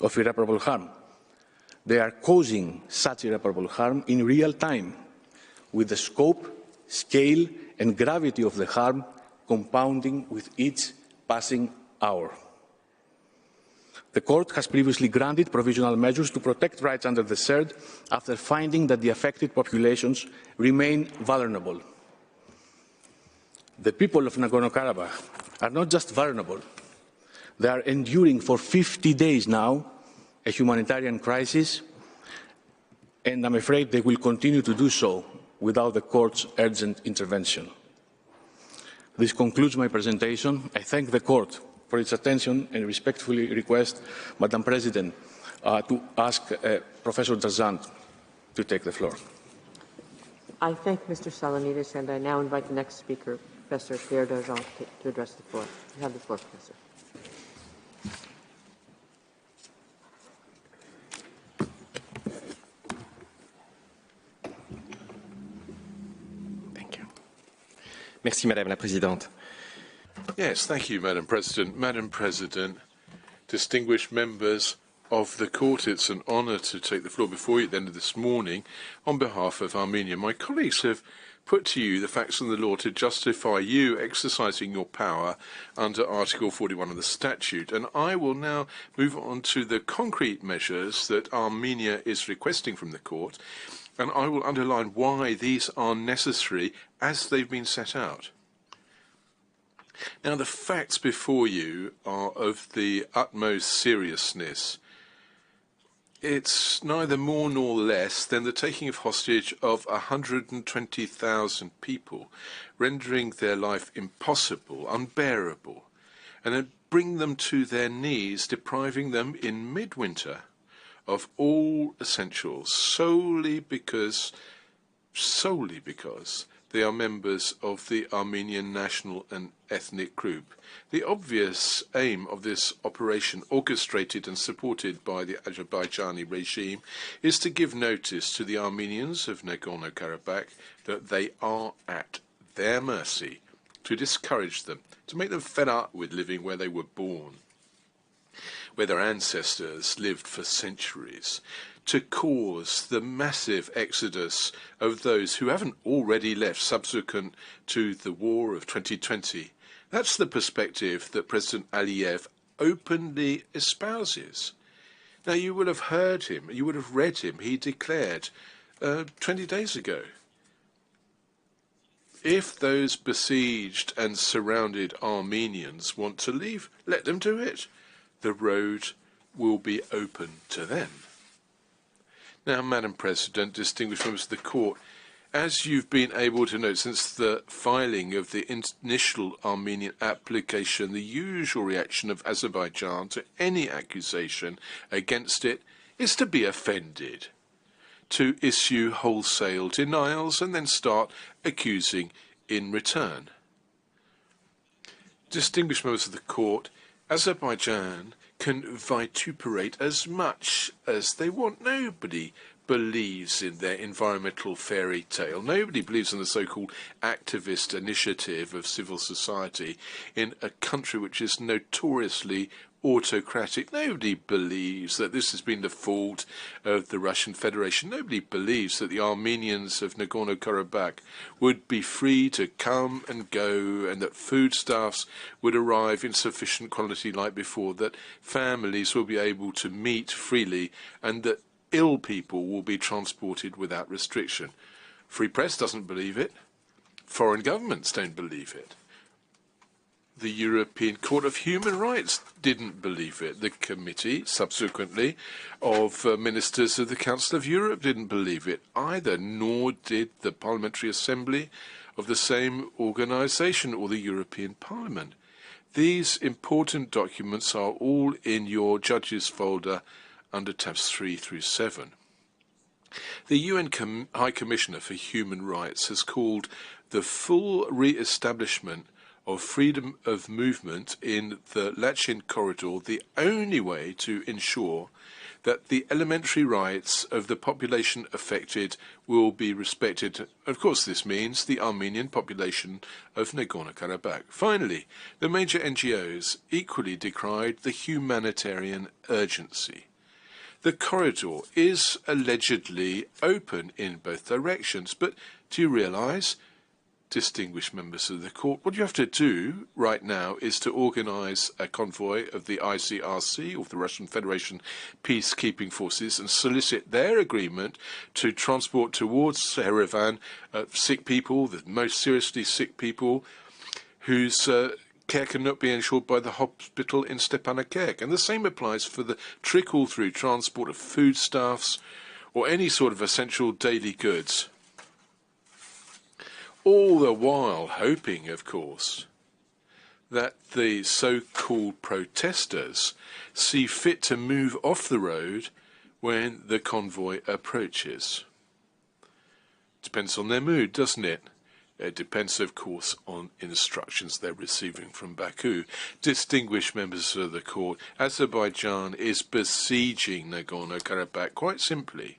of irreparable harm. They are causing such irreparable harm in real time, with the scope, scale, and gravity of the harm compounding with each passing hour. The Court has previously granted provisional measures to protect rights under the CERD after finding that the affected populations remain vulnerable. The people of Nagorno-Karabakh are not just vulnerable, they are enduring for 50 days now a humanitarian crisis, and I'm afraid they will continue to do so without the Court's urgent intervention. This concludes my presentation. I thank the Court for its attention and respectfully request, Madam President, to ask Professor Darzant to take the floor. I thank Mr. Salonides, and I now invite the next speaker, Professor Pierre Darzant, to address the floor. You have the floor, Professor. Merci, Madame la Présidente. Yes, thank you, Madam President. Madam President, distinguished members of the court, it's an honour to take the floor before you at the end of this morning on behalf of Armenia. My colleagues have put to you the facts and the law to justify you exercising your power under Article 41 of the statute. And I will now move on to the concrete measures that Armenia is requesting from the court, and I will underline why these are necessary as they've been set out. Now, the facts before you are of the utmost seriousness. It's neither more nor less than the taking of hostage of 120,000 people, rendering their life impossible, unbearable, and then bring them to their knees, depriving them in midwinter of all essentials, solely because they are members of the Armenian national and ethnic group. The obvious aim of this operation, orchestrated and supported by the Azerbaijani regime, is to give notice to the Armenians of Nagorno-Karabakh that they are at their mercy, to discourage them, to make them fed up with living where they were born, where their ancestors lived for centuries, to cause the massive exodus of those who haven't already left subsequent to the war of 2020. That's the perspective that President Aliyev openly espouses. Now, you will have heard him, you would have read him. He declared 20 days ago, if those besieged and surrounded Armenians want to leave, let them do it. The road will be open to them. Now, Madam President, distinguished members of the court, as you've been able to note since the filing of the initial Armenian application, the usual reaction of Azerbaijan to any accusation against it is to be offended, to issue wholesale denials and then start accusing in return. Distinguished members of the court, Azerbaijan can vituperate as much as they want. Nobody believes in their environmental fairy tale. Nobody believes in the so-called activist initiative of civil society in a country which is notoriously autocratic. Nobody believes that this has been the fault of the Russian Federation. Nobody believes that the Armenians of Nagorno-Karabakh would be free to come and go, and that foodstuffs would arrive in sufficient quantity like before, that families will be able to meet freely, and that ill people will be transported without restriction. Free press doesn't believe it. Foreign governments don't believe it. The European Court of Human Rights didn't believe it. The committee, subsequently, of ministers of the Council of Europe didn't believe it either, nor did the Parliamentary Assembly of the same organisation or the European Parliament. These important documents are all in your judges folder under tabs 3 through 7. The UN High Commissioner for Human Rights has called the full re-establishment of freedom of movement in the Lachin corridor the only way to ensure that the elementary rights of the population affected will be respected. Of course, this means the Armenian population of Nagorno-Karabakh. Finally, the major NGOs equally decried the humanitarian urgency. The corridor is allegedly open in both directions, but do you realise, distinguished members of the court, what you have to do right now is to organise a convoy of the ICRC, or the Russian Federation peacekeeping forces, and solicit their agreement to transport towards Yerevan sick people, the most seriously sick people, whose care cannot be ensured by the hospital in Stepanakert. And the same applies for the trickle-through transport of foodstuffs or any sort of essential daily goods. All the while hoping, of course, that the so-called protesters see fit to move off the road when the convoy approaches. Depends on their mood, doesn't it? It depends, of course, on instructions they're receiving from Baku. Distinguished members of the court, Azerbaijan is besieging Nagorno-Karabakh quite simply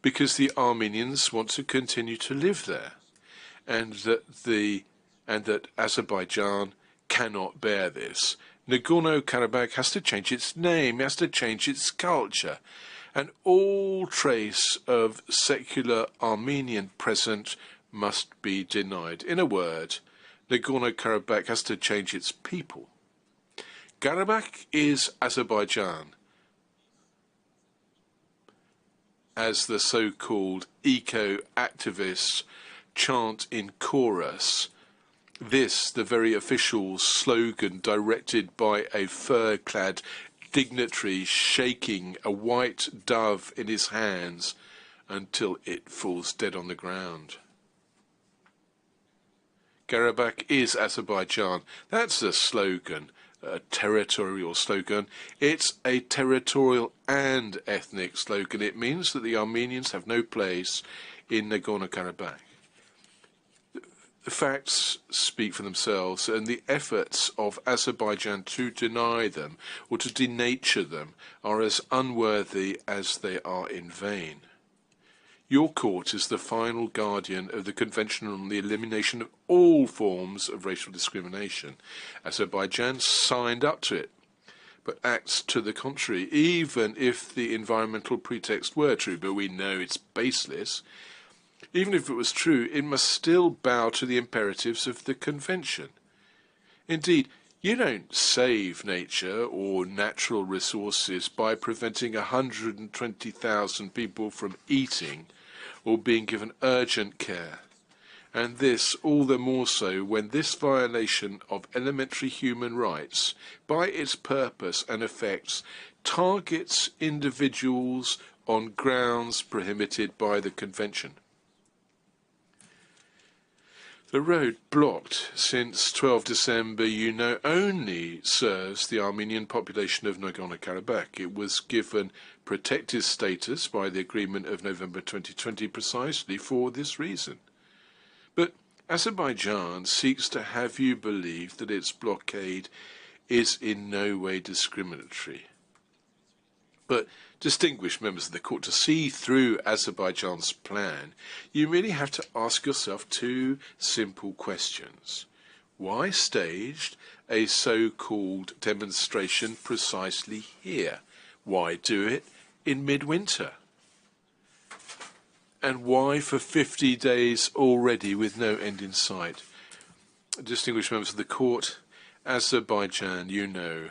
because the Armenians want to continue to live there, and that the and that Azerbaijan cannot bear this. Nagorno-Karabakh has to change its name, has to change its culture, and all trace of secular Armenian presence must be denied. In a word, Nagorno-Karabakh has to change its people. Karabakh is Azerbaijan, as the so-called eco-activists chant in chorus. This, the very official slogan directed by a fur-clad dignitary shaking a white dove in his hands until it falls dead on the ground. Karabakh is Azerbaijan. That's the slogan, a territorial slogan. It's a territorial and ethnic slogan. It means that the Armenians have no place in Nagorno-Karabakh. The facts speak for themselves, and the efforts of Azerbaijan to deny them or to denature them are as unworthy as they are in vain. Your court is the final guardian of the Convention on the Elimination of all forms of racial discrimination. Azerbaijan signed up to it, but acts to the contrary, even if the environmental pretext were true, but we know it's baseless. Even if it was true, it must still bow to the imperatives of the Convention. Indeed, you don't save nature or natural resources by preventing 120,000 people from eating or being given urgent care. And this all the more so when this violation of elementary human rights, by its purpose and effects, targets individuals on grounds prohibited by the Convention. The road blocked since 12 December, you know, only serves the Armenian population of Nagorno-Karabakh. It was given protected status by the agreement of November 2020 precisely for this reason. But Azerbaijan seeks to have you believe that its blockade is in no way discriminatory. But, distinguished members of the court, to see through Azerbaijan's plan, you really have to ask yourself two simple questions. Why staged a so-called demonstration precisely here? Why do it in midwinter? And why for 50 days already with no end in sight? Distinguished members of the court, Azerbaijan, you know,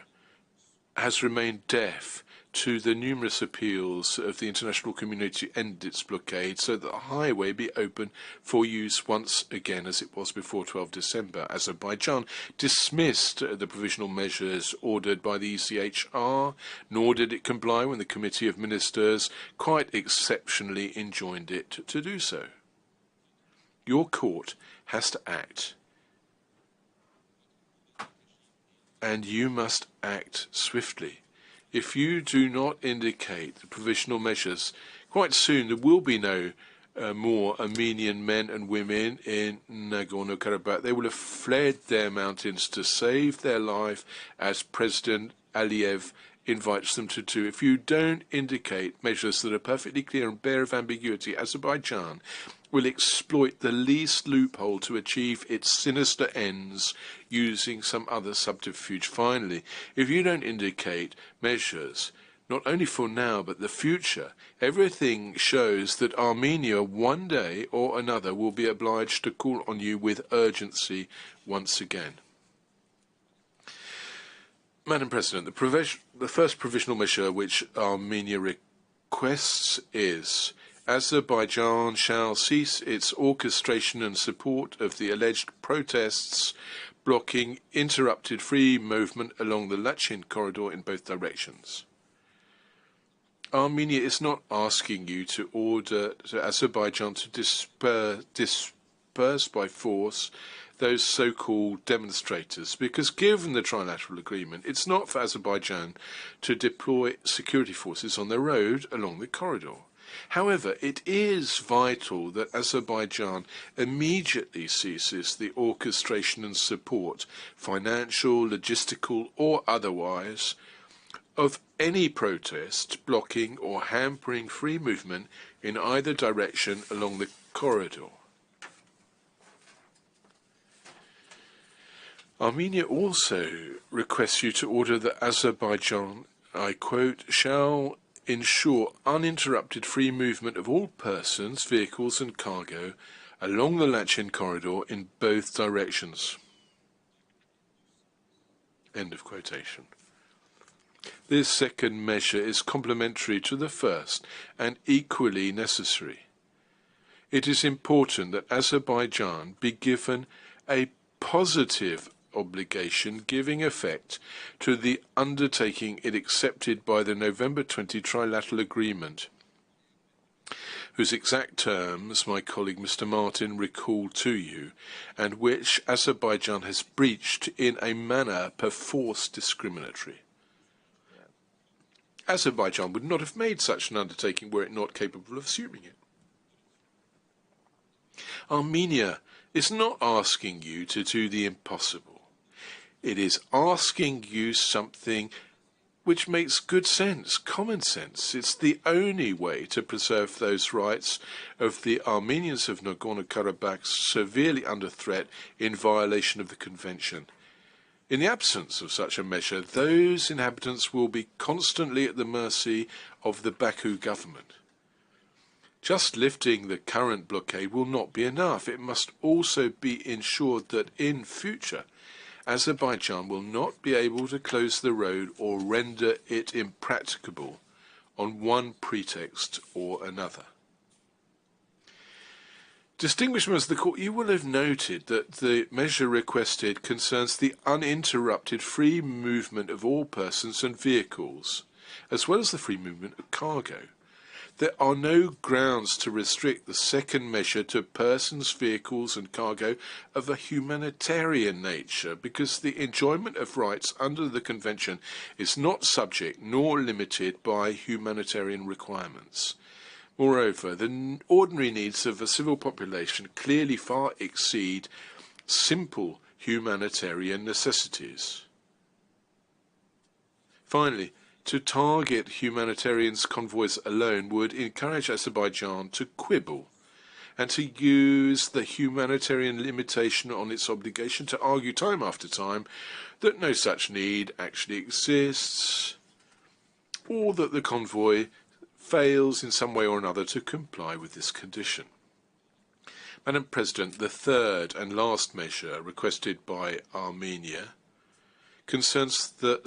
has remained deaf to the numerous appeals of the international community to end its blockade so that the highway be open for use once again as it was before 12 December. Azerbaijan dismissed the provisional measures ordered by the ECHR, nor did it comply when the Committee of Ministers quite exceptionally enjoined it to do so. Your court has to act, and you must act swiftly. If you do not indicate the provisional measures, quite soon there will be no more Armenian men and women in Nagorno-Karabakh. They will have fled their mountains to save their life, as President Aliyev invites them to do. If you don't indicate measures that are perfectly clear and bare of ambiguity, Azerbaijan will exploit the least loophole to achieve its sinister ends using some other subterfuge. Finally, if you don't indicate measures, not only for now but the future, everything shows that Armenia one day or another will be obliged to call on you with urgency once again. Madam President, the first provisional measure which Armenia requests is Azerbaijan shall cease its orchestration and support of the alleged protests blocking interrupted free movement along the Lachin corridor in both directions. Armenia is not asking you to order Azerbaijan to disperse by force those so-called demonstrators, because given the trilateral agreement, it's not for Azerbaijan to deploy security forces on the road along the corridor. However, it is vital that Azerbaijan immediately ceases the orchestration and support, financial, logistical or otherwise, of any protest blocking or hampering free movement in either direction along the corridor. Armenia also requests you to order that Azerbaijan, I quote, shall ensure uninterrupted free movement of all persons, vehicles and cargo along the Lachin corridor in both directions. End of quotation. This second measure is complementary to the first and equally necessary. It is important that Azerbaijan be given a positive obligation giving effect to the undertaking it accepted by the November 20 trilateral agreement, whose exact terms my colleague Mr. Martin recalled to you, and which Azerbaijan has breached in a manner perforce discriminatory. Azerbaijan would not have made such an undertaking were it not capable of assuming it. Armenia is not asking you to do the impossible. It is asking you something which makes good sense, common sense. It's the only way to preserve those rights of the Armenians of Nagorno-Karabakh severely under threat in violation of the Convention. In the absence of such a measure, those inhabitants will be constantly at the mercy of the Baku government. Just lifting the current blockade will not be enough. It must also be ensured that in future, Azerbaijan will not be able to close the road or render it impracticable on one pretext or another. Distinguished members of the Court, you will have noted that the measure requested concerns the uninterrupted free movement of all persons and vehicles, as well as the free movement of cargo. There are no grounds to restrict the second measure to persons, vehicles and cargo of a humanitarian nature, because the enjoyment of rights under the Convention is not subject nor limited by humanitarian requirements. Moreover, the ordinary needs of a civil population clearly far exceed simple humanitarian necessities. Finally, to target humanitarian convoys alone would encourage Azerbaijan to quibble and to use the humanitarian limitation on its obligation to argue time after time that no such need actually exists, or that the convoy fails in some way or another to comply with this condition. Madam President, the third and last measure requested by Armenia concerns the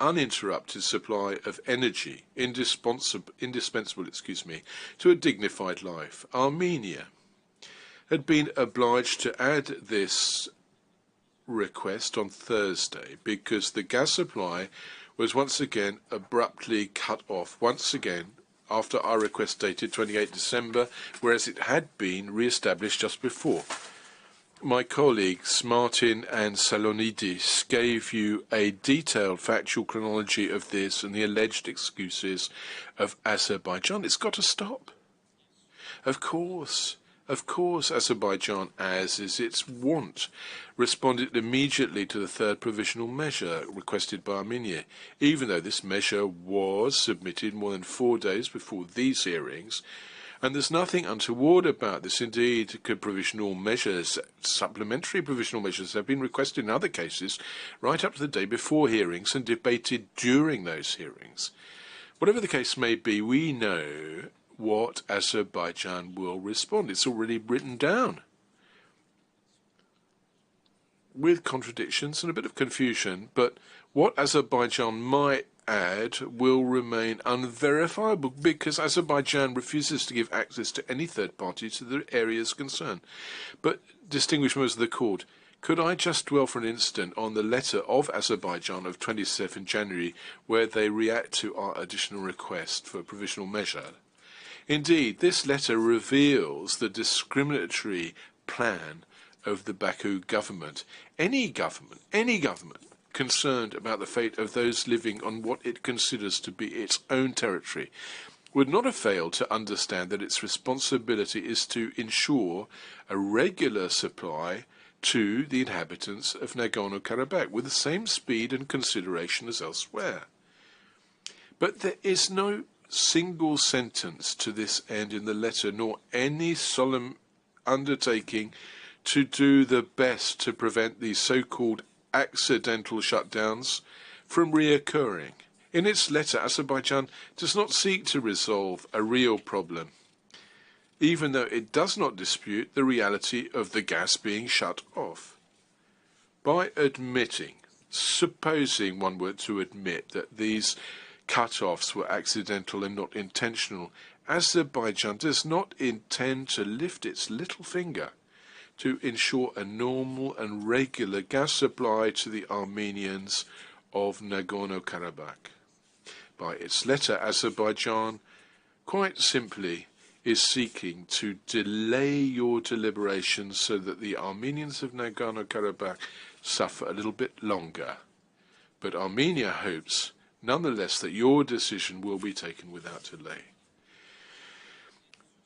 uninterrupted supply of energy, indispensable, to a dignified life. Armenia had been obliged to add this request on Thursday because the gas supply was once again abruptly cut off, once again after our request dated 28 December, whereas it had been re-established just before. My colleagues Martin and Salonidis gave you a detailed factual chronology of this and the alleged excuses of Azerbaijan. It's got to stop. Of course, Azerbaijan, as is its wont, responded immediately to the third provisional measure requested by Armenia, even though this measure was submitted more than 4 days before these hearings. And there's nothing untoward about this. Indeed, provisional measures, supplementary provisional measures, have been requested in other cases right up to the day before hearings and debated during those hearings. Whatever the case may be, we know what Azerbaijan will respond. It's already written down, with contradictions and a bit of confusion, but what Azerbaijan might add will remain unverifiable because Azerbaijan refuses to give access to any third party to the areas concerned. But, distinguished members of the Court, could I just dwell for an instant on the letter of Azerbaijan of 27 January where they react to our additional request for a provisional measure? Indeed, this letter reveals the discriminatory plan of the Baku government. Any government concerned about the fate of those living on what it considers to be its own territory would not have failed to understand that its responsibility is to ensure a regular supply to the inhabitants of Nagorno-Karabakh with the same speed and consideration as elsewhere. But there is no single sentence to this end in the letter, nor any solemn undertaking to do the best to prevent these so-called accidental shutdowns from reoccurring. In its letter, Azerbaijan does not seek to resolve a real problem, even though it does not dispute the reality of the gas being shut off. By admitting, supposing one were to admit that these cut-offs were accidental and not intentional, Azerbaijan does not intend to lift its little finger to ensure a normal and regular gas supply to the Armenians of Nagorno-Karabakh. By its letter, Azerbaijan, quite simply, is seeking to delay your deliberations so that the Armenians of Nagorno-Karabakh suffer a little bit longer. But Armenia hopes, nonetheless, that your decision will be taken without delay.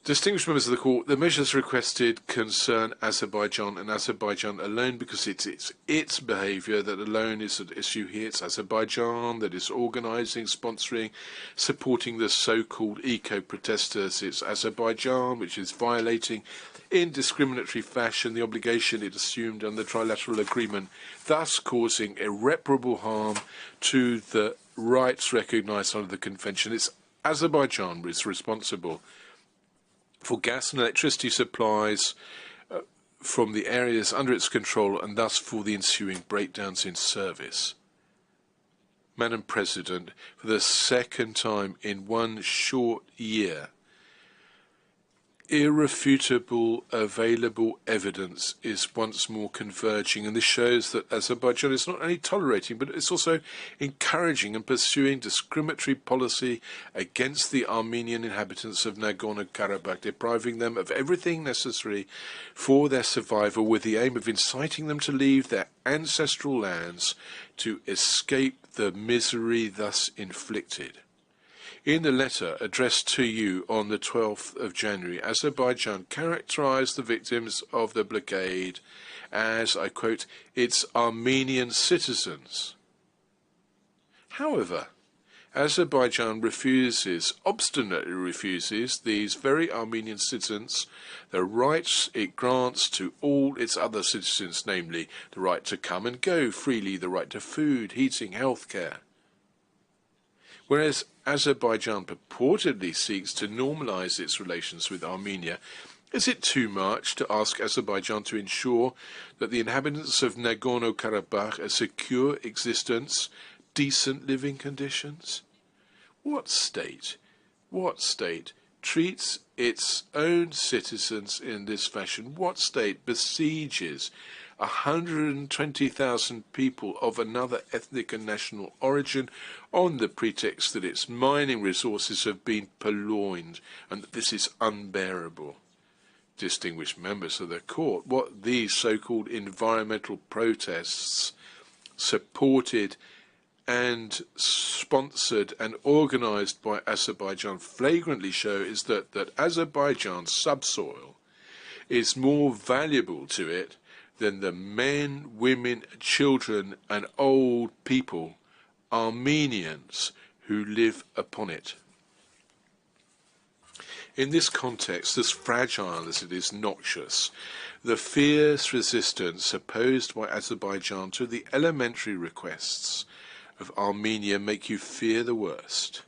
Distinguished members of the Court, the measures requested concern Azerbaijan and Azerbaijan alone because it's its behaviour that alone is at issue here. It's Azerbaijan that is organising, sponsoring, supporting the so-called eco-protesters. It's Azerbaijan which is violating in discriminatory fashion the obligation it assumed under the trilateral agreement, thus causing irreparable harm to the rights recognised under the Convention. It's Azerbaijan which is responsible for gas and electricity supplies from the areas under its control and thus for the ensuing breakdowns in service. Madam President, for the second time in one short year, irrefutable available evidence is once more converging, and this shows that Azerbaijan is not only tolerating but it's also encouraging and pursuing discriminatory policy against the Armenian inhabitants of Nagorno-Karabakh, depriving them of everything necessary for their survival with the aim of inciting them to leave their ancestral lands to escape the misery thus inflicted. In the letter addressed to you on the 12th of January, Azerbaijan characterized the victims of the blockade as, I quote, its Armenian citizens. However, Azerbaijan obstinately refuses these very Armenian citizens the rights it grants to all its other citizens, namely the right to come and go freely, the right to food, heating, health care. Whereas Azerbaijan purportedly seeks to normalize its relations with Armenia, is it too much to ask Azerbaijan to ensure that the inhabitants of Nagorno-Karabakh a secure existence, decent living conditions? What state treats its own citizens in this fashion? What state besieges 120,000 people of another ethnic and national origin on the pretext that its mining resources have been purloined and that this is unbearable? Distinguished members of the Court, what these so-called environmental protests supported and sponsored and organised by Azerbaijan flagrantly show is that Azerbaijan's subsoil is more valuable to it than the men, women, children and old people, Armenians, who live upon it. In this context, as fragile as it is noxious, the fierce resistance opposed by Azerbaijan to the elementary requests of Armenia make you fear the worst.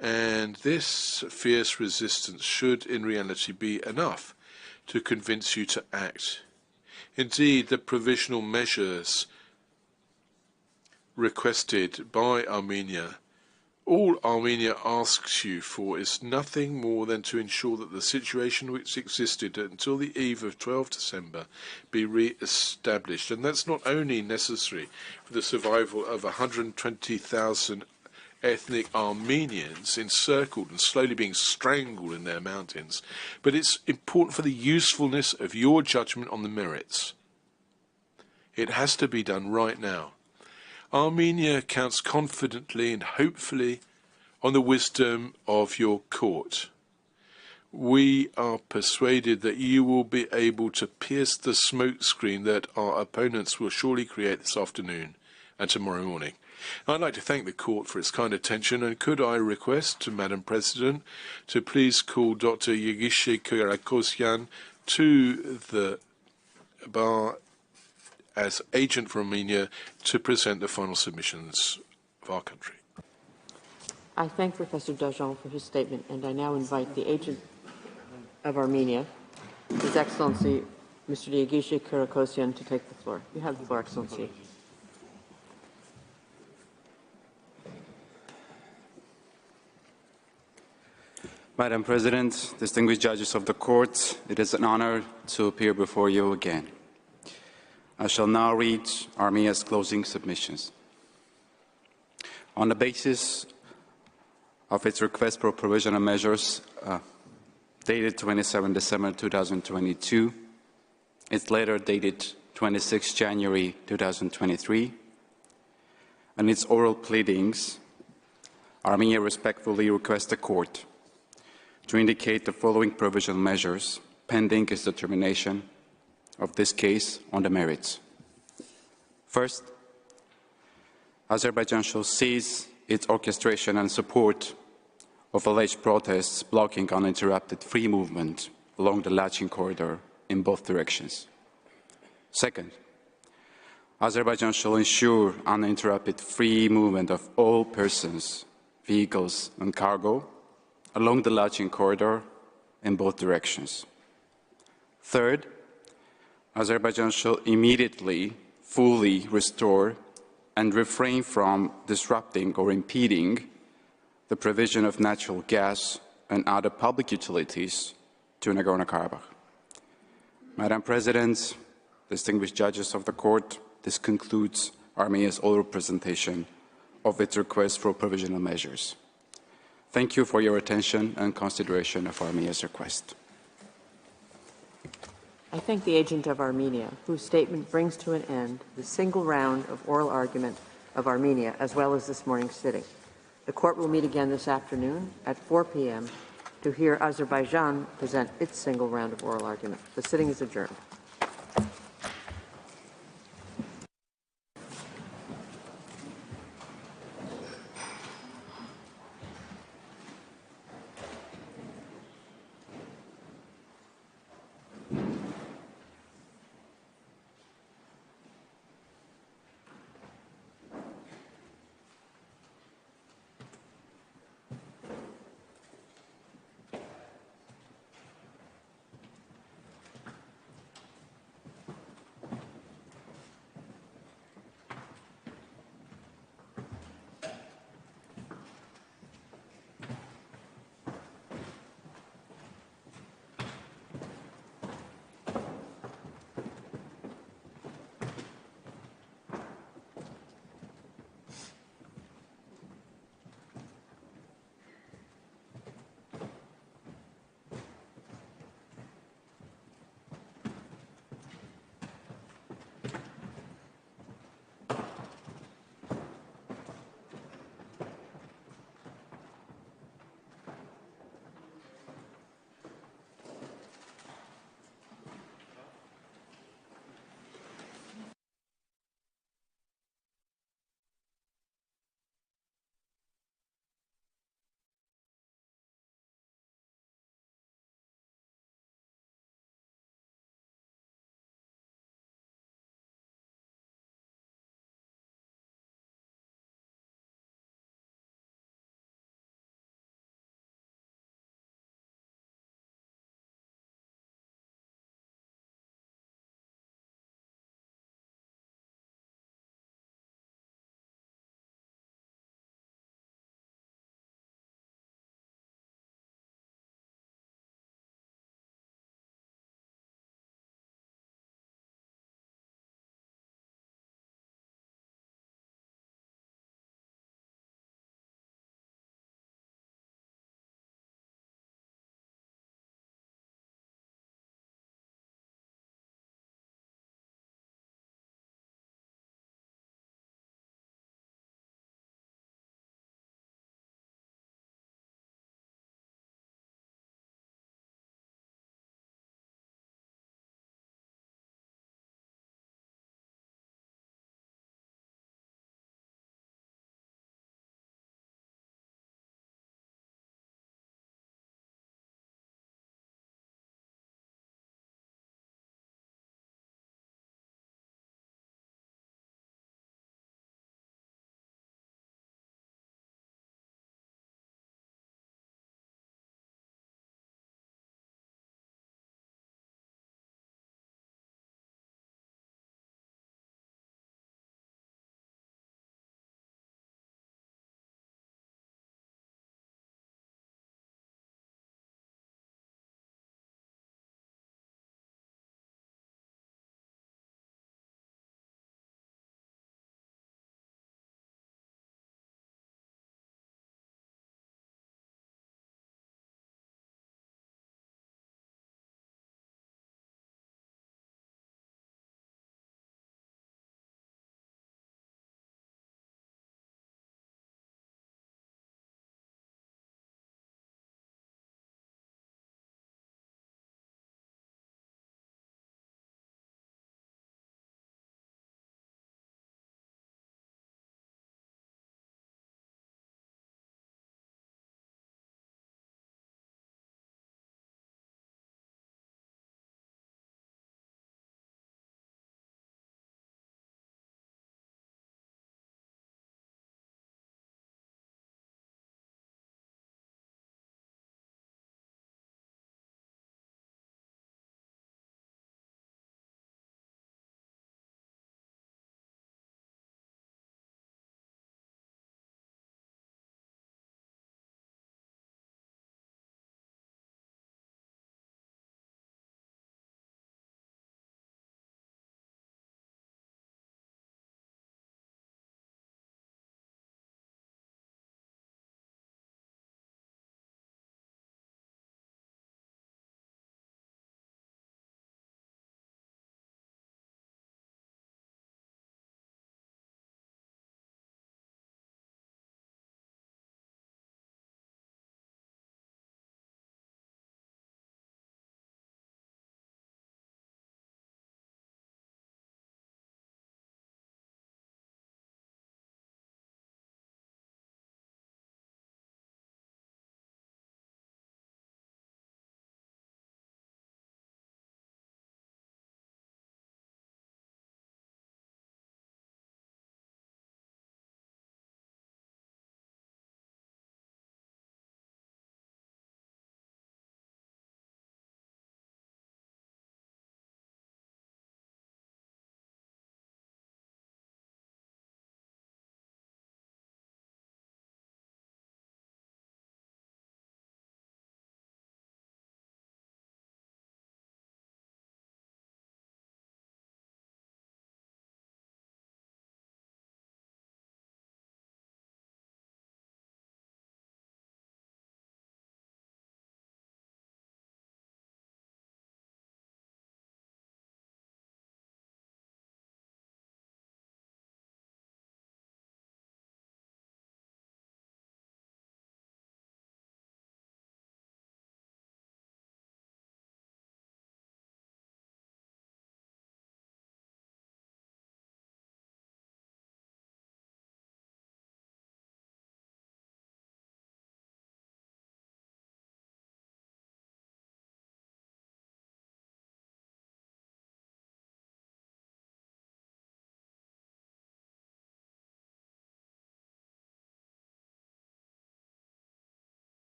And this fierce resistance should in reality be enough to convince you to act. Indeed, the provisional measures requested by Armenia, all Armenia asks you for is nothing more than to ensure that the situation which existed until the eve of 12 December be re-established. And that's not only necessary for the survival of 120,000 ethnic Armenians encircled and slowly being strangled in their mountains, but it's important for the usefulness of your judgment on the merits. It has to be done right now. Armenia counts confidently and hopefully on the wisdom of your court. We are persuaded that you will be able to pierce the smokescreen that our opponents will surely create this afternoon and tomorrow morning. I'd like to thank the Court for its kind attention, and could I request to Madam President to please call Dr. Yegishe Kyriakosyan to the as agent for Armenia, to present the final submissions of our country. I thank Professor Dajan for his statement, and I now invite the agent of Armenia, His Excellency, Mr. Diagishe Kirakosyan, to take the floor. You have the floor, Excellency. Madam President, distinguished judges of the court, it is an honor to appear before you again. I shall now read Armenia's closing submissions. On the basis of its request for provisional measures dated 27 December 2022, its letter dated 26 January 2023, and its oral pleadings, Armenia respectfully requests the court to indicate the following provisional measures pending its determination of this case on the merits. First, Azerbaijan shall cease its orchestration and support of alleged protests blocking uninterrupted free movement along the Lachin corridor in both directions. Second, Azerbaijan shall ensure uninterrupted free movement of all persons, vehicles and cargo along the Lachin corridor in both directions. Third, Azerbaijan shall immediately, fully restore and refrain from disrupting or impeding the provision of natural gas and other public utilities to Nagorno-Karabakh. Madam President, distinguished judges of the court, this concludes Armenia's oral presentation of its request for provisional measures. Thank you for your attention and consideration of Armenia's request. I thank the agent of Armenia, whose statement brings to an end the single round of oral argument of Armenia, as well as this morning's sitting. The court will meet again this afternoon at 4 p.m. to hear Azerbaijan present its single round of oral argument. The sitting is adjourned.